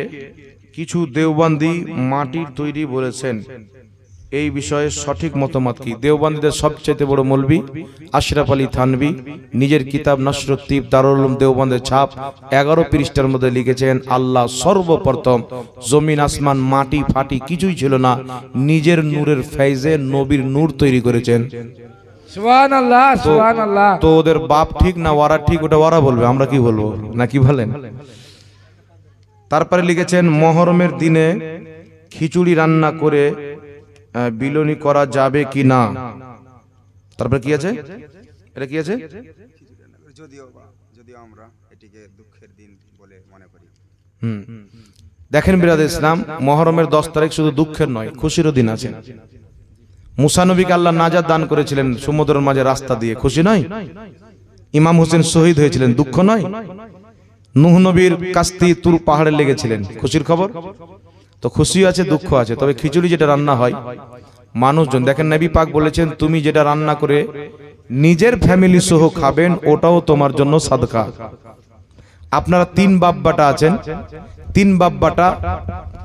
কিছু দেওবন্দি মাটির তৈরি বলেছেন, এই বিষয়ে সঠিক মতামত কি? দেওবন্দীদের সবচেয়ে বড় মৌলবি আশরাফ আলী থানভী নিজের কিতাব নসরুত তিব দারুল উলুম দেওবন্দের ছাপ 11 পৃষ্ঠার মধ্যে লিখেছেন, আল্লাহ সর্বপ্রথম জমিন আসমান মাটি ফাটি কিছুই ছিল না, নিজের নূরের ফেজে নবীর নূর তৈরি করেছেন। সুবহানাল্লাহ, সুবহানাল্লাহ। তো ওদের বাপ ঠিক না ওরা ঠিক, ওটা ওরা বলবে, আমরা কি বলবো, নাকি বলেন? তারপরে লিখেছেন, মহরমের দিনে খিচুড়ি রান্না করে বিলনি করা যাবে কি না? তারপরে কি আছে, এটা কি আছে? যদিও আমরা এটিকে দুঃখের দিন বলে মনে করি। দেখেন বিরাদর ইসলাম, মহরমের 10 তারিখ শুধু দুঃখের নয়, খুশিরও দিন আছে। মুসা নবীকে আল্লাহ নাজাত দান করেছিলেন সমুদ্রের মাঝে রাস্তা দিয়ে, খুশি নয়? ইমাম হোসেন শহীদ হয়েছিলেন, দুঃখ নয়? নূহ নবীর কাস্তি তুর পাহাড়ে লেগেছিলেন, খুশির খবর। তো খুশি আছে, দুঃখ আছে। তবে খিচুড়ি যেটা রান্না হয় মানুষজন, দেখেন নবী পাক বলেছেন, তুমি যেটা রান্না করে নিজের ফ্যামিলি সহ খাবেন, ওটাও তোমার জন্য সাদকা। আপনারা 3 বাপ বাটা আছেন, 3 বাপ বাটা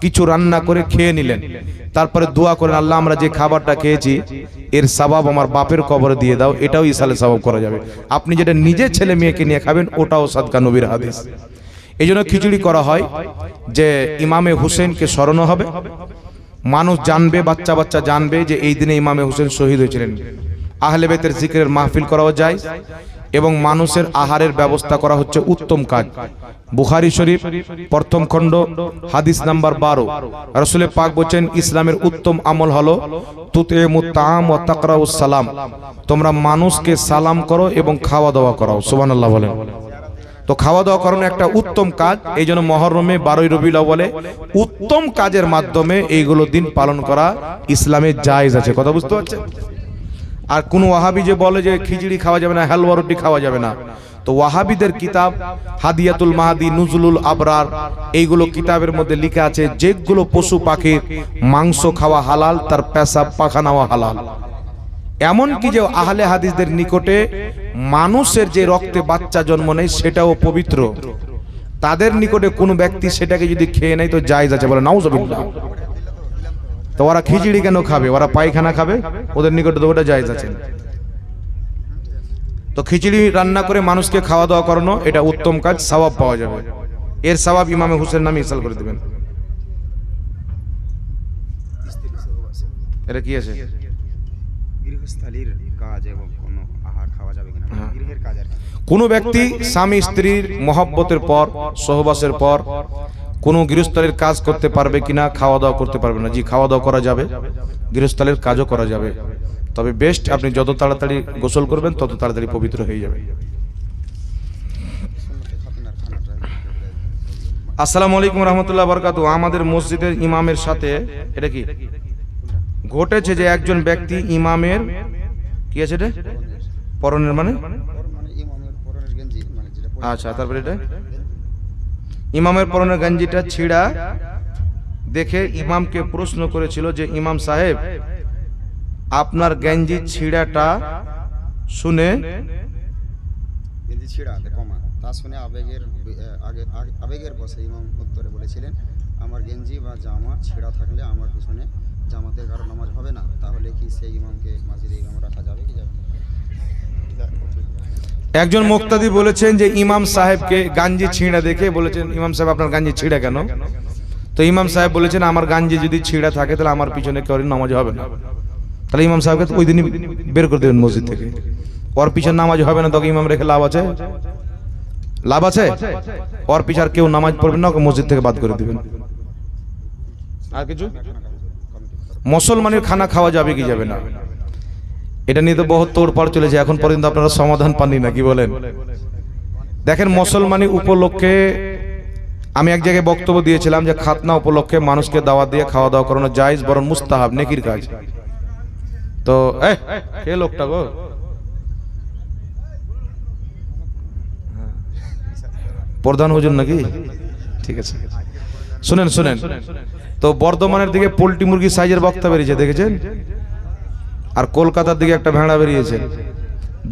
কিছু রান্না করে খেয়ে নিলেন, তারপরে দোয়া করেন, আল্লাহ আমরা যে খাবারটা খেয়েছি এর সওয়াব আমার বাপের কবরে দিয়ে দাও, এটাও ইসালে সওয়াব করা যাবে। আপনি যেটা নিজে ছেলে মেয়েকে নিয়ে খাবেন, ওটাও সাদকা, নবীর হাদিস। এই জন্য খিচুড়ি করা হয় যে ইমামে হুসেনকে স্মরণ হবে, মানুষ জানবে, বাচ্চা বাচ্চা জানবে যে এই দিনে ইমামে হুসেন শহীদ হয়েছিলেন। আহলে বাইতের জিকিরের মাহফিল করাও যায় এবং মানুষের আহারের ব্যবস্থা করা হচ্ছে উত্তম কাজ। বুখারী শরীফ প্রথম খণ্ড হাদিস নাম্বার 12, রাসূল পাক বলেন, ইসলামের উত্তম আমল হলো তুতিমুত তাআম ওয়া তাকরাউস সালাম, তোমরা মানুষকে সালাম করো এবং খাওয়া দাওয়া করাও। সুবহানাল্লাহ বলেন। তো খাওয়া দাওয়া করানো একটা উত্তম কাজ। এই জন্য মহরমে 12ই রবিউল আউয়ালে উত্তম কাজের মাধ্যমে এইগুলো দিন পালন করা ইসলামে জায়েজ আছে। কথা বুঝতে পারছেন? আর কোন ওয়াহাবি যে বলে যে খিচুড়ি খাওয়া যাবে না, হালুয়া রুটি খাওয়া যাবে না, তো ওয়াহাবিদের কিতাব হাদিয়াতুল মাহাদি, নুজুলুল আবরার, এইগুলো কিতাবের মধ্যে লেখা আছে যেগুলো পশু পাখির মাংস খাওয়া হালাল, তার পেশাব পাখানাও হালাল। এমনকি যে আহলে হাদিসদের নিকটে মানুষের যে রক্তে বাচ্চা জন্ম নেয় সেটাও পবিত্র, তাদের নিকটে কোনো ব্যক্তি সেটাকে যদি খেয়ে নেয় তো জায়েজ আছে, বলে নাউজুবিল্লাহ। তো ওরা খিচুড়ি কেন খাবে? ওরা পায়খানা খাবে, ওদের নিকটে তো ওটা জায়েজ আছে। তো খিচুড়ি রান্না করে মানুষকে খাওয়া দাওয়া করানো এটা উত্তম কাজ, সওয়াব পাওয়া যাবে। এর সওয়াব ইমামে হুসেন নামে ইসাল করে দিবেন। এটা কি আছে? গৃহস্থালীর কাজ এবং কোনো আহার খাওয়া যাবে কিনা, গৃহের কাজ আর কি। কোনো ব্যক্তি স্বামী স্ত্রীর মহব্বতের পর, সহবাসের পর কোনো গৃহস্থলীর কাজ করতে পারবে কিনা, খাওয়া দাওয়া করতে পারবে না। জি, খাওয়া দাওয়া করা যাবে, গৃহস্থলীর কাজও করা যাবে, তবে বেস্ট আপনি যত তাড়াতাড়ি গোসল করবেন তত তাড়াতাড়ি পবিত্র হয়ে যাবে। আসসালামু আলাইকুম রহমতুল্লাহ বরকাতু। আমাদের মসজিদের ইমামের সাথে এটা কি ঘটেছে যে একজন ব্যক্তি ইমামের কি আছে এটা পরনের মানে আচ্ছা, তারপরে এটা ইমামের পরনের গঞ্জিটা ছিঁড়া দেখে ইমামকে প্রশ্ন করেছিল যে ইমাম সাহেব আপনার গঞ্জি ছিঁড়াটা শুনে তা শুনে আবেগের বসে ইমাম উত্তরে বলেছিলেন, আমার গেঞ্জি বা জামা ছেঁড়া থাকলে আমার পিছনে জামাতের কারো নামাজ হবে না, তাহলে কি সেই ইমামকে মসজিদে ইমাম রাখা যাবে কি যাবে না? একজন মুক্তাদি বলেছেন যে ইমাম সাহেবকে গাঞ্জি ছিঁড়া দেখে বলেছেন, ইমাম সাহেব আপনার গাঞ্জি ছিঁড়া কেন? তো ইমাম সাহেব বলেছেন আমার গাঞ্জি যদি ছিঁড়া থাকে তাহলে আমার পিছনে কেউ নামাজ হবে না। তাহলে ইমাম সাহেবকে ওই দিনই বের করে দেবেন মসজিদ থেকে, ওর পিছনে নামাজ হবে না। তখন ইমাম রেখে লাভ আছে? লাভ আছে? ওর পিছনে কেউ নামাজ পড়বেন না, ওকে মসজিদ থেকে বাদ করে দিবেন। আর কিছু মুসলমানের খানা খাওয়া যাবে কি যাবে না, এটা নিয়ে তো বহুত তোড়পাড় চলেছে, এখন পর্যন্ত আপনারা সমাধান পাননি না, কি বলেন? দেখেন, মুসলমানি উপলক্ষে আমি এক জায়গায় বক্তব্য দিয়েছিলাম যে খাতনা উপলক্ষে মানুষকে দাওয়াত দিয়ে খাওয়া দাওয়া করানো জায়েজ, বরং মুস্তাহাব, নেকির কাজ। তো কে লোকটা গো, প্রধান হুজুর নাকি? ঠিক আছে, শুনেন শুনেন। তো বর্ধমানের দিকে পোল্ট্রি মুরগি সাইজের বক্তা বেরিয়েছে, দেখেছেন? আর কলকাতার দিকে একটা ভেড়া বেরিয়েছে।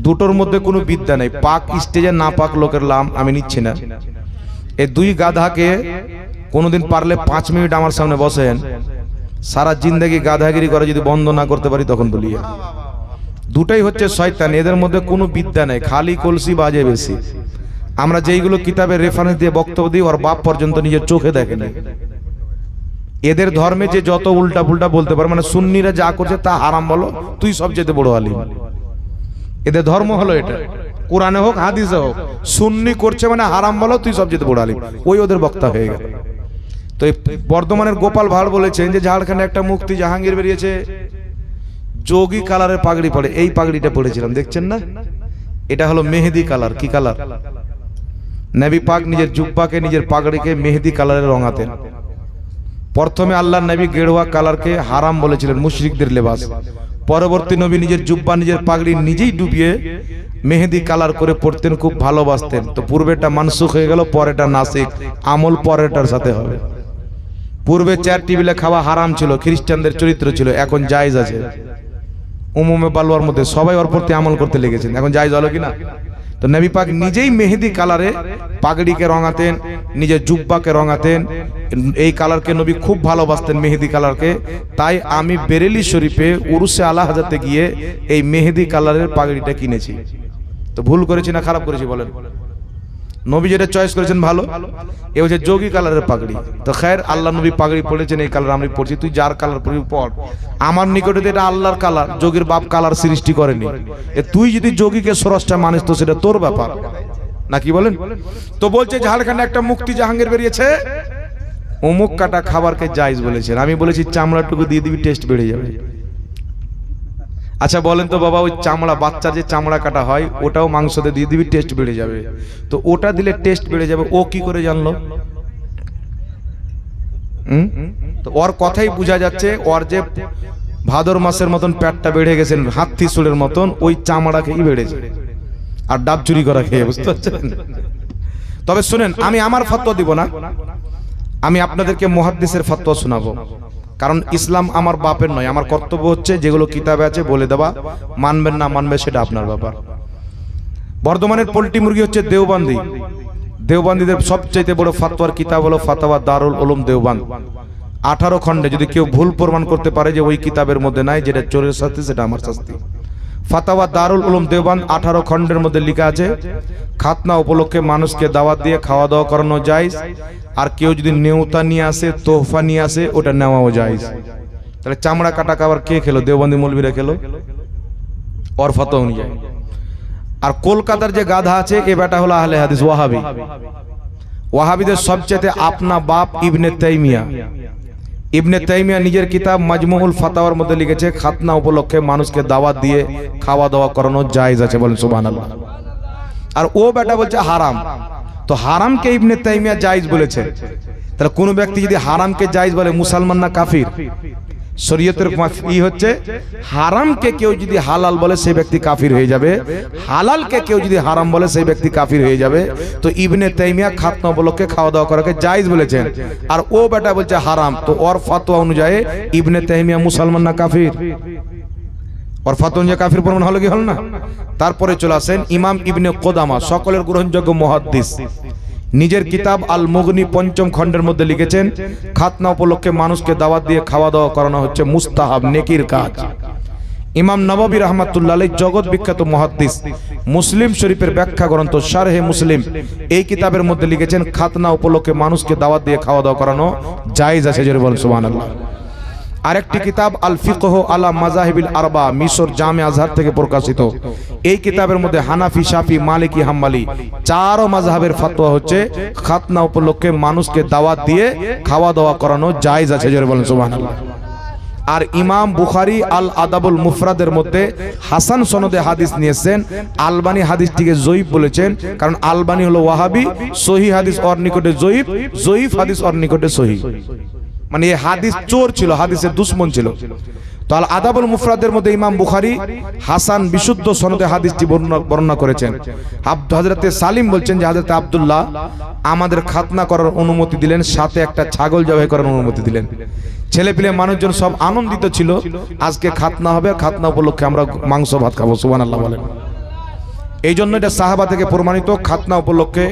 দুটোর মধ্যে কোনো বিদ্যা নেই, পাক স্টেজে না পাক লোকের লাম আমি নিচ্ছি না। এই দুই গাধাকে কোনোদিন পারলে 5 মিনিট আমার সামনে বসেন, সারা জিন্দেগি গাধাগিরি করে যদি বন্ধ না করতে পারি তখন বলি। দুটাই হচ্ছে শয়তান, এদের মধ্যে কোনো বিদ্যা নেই, খালি কলসি বাজে বেশি। আমরা যেইগুলো কিতাবের রেফারেন্স দিয়ে বক্তব্য দিই ওর বাপ পর্যন্ত নিজের চোখে দেখেনি। এদের ধর্মে যে যত উল্টা পুল্টা বলতে পারে, মানে সুন্নিরা যা করছে তা হারাম বলো, তুই সবচেয়ে বড় আলিম। এদের ধর্ম হলো এটা, কোরআনে হোক হাদিসে হোক, সুন্নি করছে মানে হারাম বলো, তুই সবচেয়ে বড় আলিম। ওই ওদের বক্তা হয়ে গেল। তো এই বর্ধমানের গোপাল ভাড় বলেছেন যে ঝাড়খণ্ডে একটা মুফতি জাহাঙ্গীর বেরিয়েছে, যোগী কালারের পাগড়ি পরে। এই পাগড়িটা পড়েছিলাম, দেখছেন না? এটা হলো মেহেদি কালার। কি কালার? নবী পাক নিজের জুব্বাকে, নিজের পাগড়িকে মেহেদি কালারে রঙাতেন। প্রথমে আল্লাহর নবী গেরুয়া কালারকে হারাম বলেছিলেন, মুশরিকদের লেবাস। পরবর্তী নবী নিজের জুব্বা, নিজের পাগড়ি নিজেই ডুবিয়ে মেহেদি কালার করে পড়তেন, খুব ভালোবাসতেন। তো পূর্বেটা মানসুখ হয়ে গেল, পরেটা নাসিক, আমল পরেরটার সাথে হবে। পূর্বে 4 টেবিলে খাওয়া হারাম ছিল, খ্রিস্টানদের চরিত্র ছিল, এখন জায়েজ আছে। উমুমে বালুয়ার মধ্যে সবাই ওর প্রতি আমল করতে লেগেছেন, এখন জায়েজ হলো কিনা? তো নবী পাক নিজেই মেহেদি কালারে পাগড়িকে রঙাতেন, নিজের জুব্বাকে রঙাতেন। এই কালারকে নবী খুব ভালোবাসতেন, মেহেদি কালারকে। তাই আমি বেরেলি শরীফে উরুসে আলা হাজাতে গিয়ে এই মেহেদি কালারের পাগড়িটা কিনেছি। তো ভুল করেছি না খারাপ করেছি বলেন? নবী যেটা চয়েস করেছেন ভালো। এ হচ্ছে যোগী কালারের পাগড়ি। তো খৈর, আল্লাহ নবী পাগড়ি পড়েছেন, এই কালার আমি পড়ছি, তুই যার কালার পড়বি পড়। আমার নিকটে এটা আল্লাহর কালার, যোগীর বাপ কালার সৃষ্টি করেনি। তুই যদি যোগীকে স্রষ্টা মানিস তো সেটা তোর ব্যাপার, নাকি বলেন? তো বলছে ঝাড়খণ্ডে একটা মুফতি জাহাঙ্গীর বেরিয়েছে, অমুক কাটা খাবারকে জায়েজ বলেছেন। আমি বলেছি চামড়াটুকু দিয়ে দিবি, টেস্ট বেড়ে যাবে। আচ্ছা বলেন তো বাবা, ওই চামড়া, বাচ্চার যে চামড়া কাটা হয় ওটাও মাংসতে দিয়ে দিবি, টেস্ট বেড়ে যাবে। তো ওটা দিলে টেস্ট বেড়ে যাবে, ও কি করে জানলো? তো ওর কথাই বোঝা যাচ্ছে ওর যে ভাদর মাসের মতন পেটটা বেড়ে গেছেন, হাতি সুলের মতন, ওই চামড়া খেয়েই বেড়েছে, আর ডাব চুরি করা খেয়ে, বুঝতে পারছেন? তবে শুনেন, আমি আমার ফতোয়া দিব না, আমি আপনাদেরকে মুহাদ্দিসের ফতোয়া শোনাবো। কারণ ইসলাম আমার বাপের নয়, আমার কর্তব্য হচ্ছে যেগুলো কিতাবে আছে বলে দেওয়া। মানবেন না মানবে সেটা আপনার ব্যাপার। বর্ধমানের পোল্ট্রি মুরগি হচ্ছে দেওবন্দি। দেওবন্দিদের সবচেয়ে বড় ফতোয়ার কিতাব হলো ফাতাওয়া দারুল উলুম দেওবন্দ। 18 খণ্ডে, যদি কেউ ভুল প্রমাণ করতে পারে যে ওই কিতাবের মধ্যে নাই, যেটা চোরের শাস্তি, সেটা আমার শাস্তি। ফাতাওয়া দারুল উলুম দেওবন্দ 18 খণ্ডের মধ্যে লেখা আছে, খাতনা উপলক্ষে মানুষকে দাওয়াত দিয়ে খাওয়া দাওয়া করানো জায়েজ। আর কেউ যদি নেওতা নিয়ে আসে, তোহফা নিয়ে আসে, ওটা নেওয়াও জায়েজ। তাহলে চামড়া কাটা খাবার কে খেলো? দেওবন্দি মৌলবীরা খেলো, ওর ফতোয়া অনুযায়ী। আর কলকাতার যে গাধা আছে, এ বেটা হলো আহলে হাদিস, ওয়াহাবি। ওয়াহাবিদের সবচেয়ে আপনা বাপ ইবনে তাইমিয়া। ইবনে তাইমিয়া নিজের কিতাব মাজমুউল ফাতাওয়ার মধ্যে লিখেছে খাতনা উপলক্ষে মানুষকে দাওয়াত দিয়ে খাওয়া দাওয়া করানো জায়েজ আছে, বলেন সুবহানাল্লাহ। আর ও বেটা বলছে হারাম। তো হারামকে ইবনে তাইমিয়া জায়েজ বলেছে, তাহলে কোন ব্যক্তি যদি হারামকে জায়েজ বলে মুসলমান না কাফির? শরীয়তের ই হচ্ছে হারামকে কেউ যদি হালাল বলে সেই ব্যক্তি কাফির হয়ে যাবে, হালালকে কেউ যদি হারাম বলে সেই ব্যক্তি কাফির হয়ে যাবে। তো ইবনে তাইমিয়া খাতনা উপলক্ষে খাওয়া দাওয়া করাকে জায়েজ বলেছেন, আর ও বেটা বলছে হারাম। তো ওর ফতোয়া অনুযায়ী ইবনে তাইমিয়া মুসলমান না কাফির? ওর ফতোয়া অনুযায়ী কাফির প্রমাণ হলো কি হল না? তারপরে চলে আসেন ইমাম ইবনে কুদামা, সকলের গ্রহণযোগ্য মুহাদ্দিস, নিজের কিতাব আল মুগনি পঞ্চম খণ্ডের মধ্যে লিখেছেন খাতনা উপলক্ষে মানুষকে দাওয়াত দিয়ে খাওয়া দাওয়া করানো হচ্ছে মুস্তাহাব, নেকির কাজ। ইমাম নববী রাহমাতুল্লাহ আলাইহি জগৎ বিখ্যাত মুহাদ্দিস, মুসলিম শরীফের ব্যাখ্যা গ্রন্থ শারহে মুসলিম এই কিতাবের মধ্যে লিখেছেন খাতনা উপলক্ষে মানুষকে দাওয়াত দিয়ে খাওয়া দাওয়া করানো জায়েজ আছে, জোরে বলেন সুবহানাল্লাহ। আরেকটি কিতাব আল ফিকহ আলা মাযাহিবিল আরবা, মিশর জামে আজহার থেকে প্রকাশিত। এই কিতাবের মধ্যে হানাফি, শাফি, মালিকি, হাম্বলি চারো মাযহাবের ফতোয়া হচ্ছে খাতনা উপলক্ষে মানুষকে দাওয়াত দিয়ে খাওয়া দাওয়া করানো জায়েজ আছে, জোরে বলেন সুবহানাল্লাহ। আর ইমাম বুখারী আল আদাবুল মুফরাদের মধ্যে হাসান সনদে হাদিস নিয়েছেন। আলবানী হাদিসটিকে জয়ীফ বলেছেন, কারণ আলবানী হলো ওয়াহাবি, সহিহ হাদিস ওর নিকটে জয়ীফ, জয়ীফ হাদিস ওর নিকটে সহিহ। মানে এই হাদিস চোর ছিল, হাদিসের দুশ্মন ছিল। তো আল আদাবুল মুফরাদের মধ্যে ইমাম বুখারী হাসান বিশুদ্ধ সনদে হাদিসটি বর্ণনা করেছেন। হযরতে সালিম বলছেন যে হযরতে আব্দুল্লাহ আমাদের খাতনা করার অনুমতি দিলেন, সাথে একটা ছাগল জবাই করার অনুমতি দিলেন। ছেলে পিলে মানুষজন সব আনন্দিত ছিল, আজকে খাতনা হবে, খাতনা উপলক্ষে আমরা মাংস ভাত খাবো, সুবহানাল্লাহ বলেন। এই জন্য এটা সাহাবা থেকে প্রমাণিত, খাতনা উপলক্ষে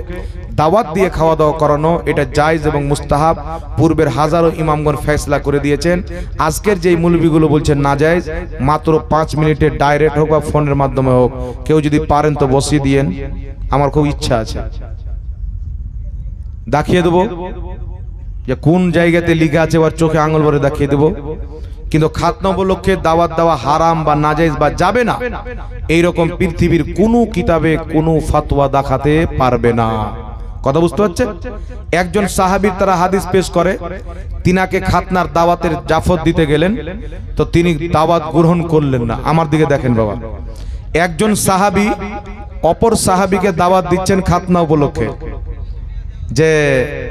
দাওয়াত দিয়ে খাওয়া দাওয়া করানো এটা জায়েজ এবং মুস্তাহাব। পূর্বের হাজারো ইমামগণ ফয়সালা করে দিয়েছেন। আজকের যেই মৌলবীগুলো বলছেন না জায়েজ, মাত্র 5 মিনিটে ডাইরেক্ট হোক বা ফোনের মাধ্যমে হোক, কেউ যদি পারেন তো বসিয়ে দিয়েন, আমার খুব ইচ্ছা আছে, দেখিয়ে দেবো যে কোন জায়গাতে লিখা আছে, ওর চোখে আঙুল ভরে দেখিয়ে দেবো। কিন্তু খাতনা উপলক্ষে দাওয়াত দেওয়া হারাম বা নাজায়েজ বা যাবে না, এইরকম পৃথিবীর কোনো কিতাবে কোনো ফতোয়া দেখাতে পারবে না। কথা বুঝতে পারছেন? একজন সাহাবীর তারা হাদিস পেশ করে, তিনাকে খাতনার দাওয়াতের জাফত দিতে গেলেন, তো তিনি দাওয়াত গ্রহণ করলেন না। আমার দিকে দেখেন বাবা, একজন সাহাবী অপর সাহাবীকে দাওয়াত দিচ্ছেন খাতনা উপলক্ষে, যে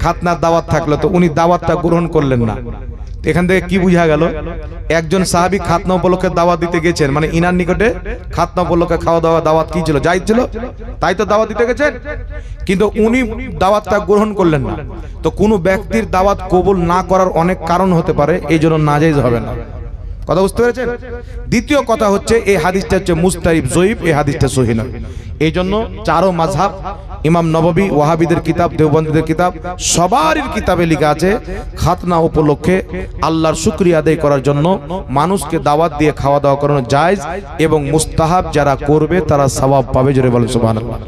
খাতনার দাওয়াত থাকলো, তো উনি দাওয়াতটা গ্রহণ করলেন না। এখান থেকে কি বোঝা গেল? একজন সাহাবী খাতনা উপলক্ষে দাওয়াত দিতে গেছেন, মানে ইনার নিকটে খাতনা উপলক্ষে খাওয়া দাওয়া দাওয়াত কি ছিল? জায়েজ ছিল, তাই তো দাওয়াত দিতে গেছেন, কিন্তু উনি দাওয়াতটা গ্রহণ করলেন না। তো কোনো ব্যক্তির দাওয়াত কবুল না করার অনেক কারণ হতে পারে, এই জন্য নাজায়েজ হবে না। কথা বুঝতে পেরেছেন? দ্বিতীয় কথা হচ্ছে এই হাদিসটা হচ্ছে মুস্তারিব, জয়ীফ, এই হাদিসটা সহিহ নয়। এই জন্য চারো মাযহাব, ইমাম নববী, ওয়াহাবিদের কিতাব, দেওবন্দীদের কিতাব, সবারই কিতাবে লেখা আছে খাতনা উপলক্ষে আল্লাহর শুকরিয়া আদায় করার জন্য মানুষকে দাওয়াত দিয়ে খাওয়া দাওয়া করানো জায়েজ এবং মুস্তাহাব। যারা করবে তারা সওয়াব পাবে, জোরে বলেন সুবহানাল্লাহ।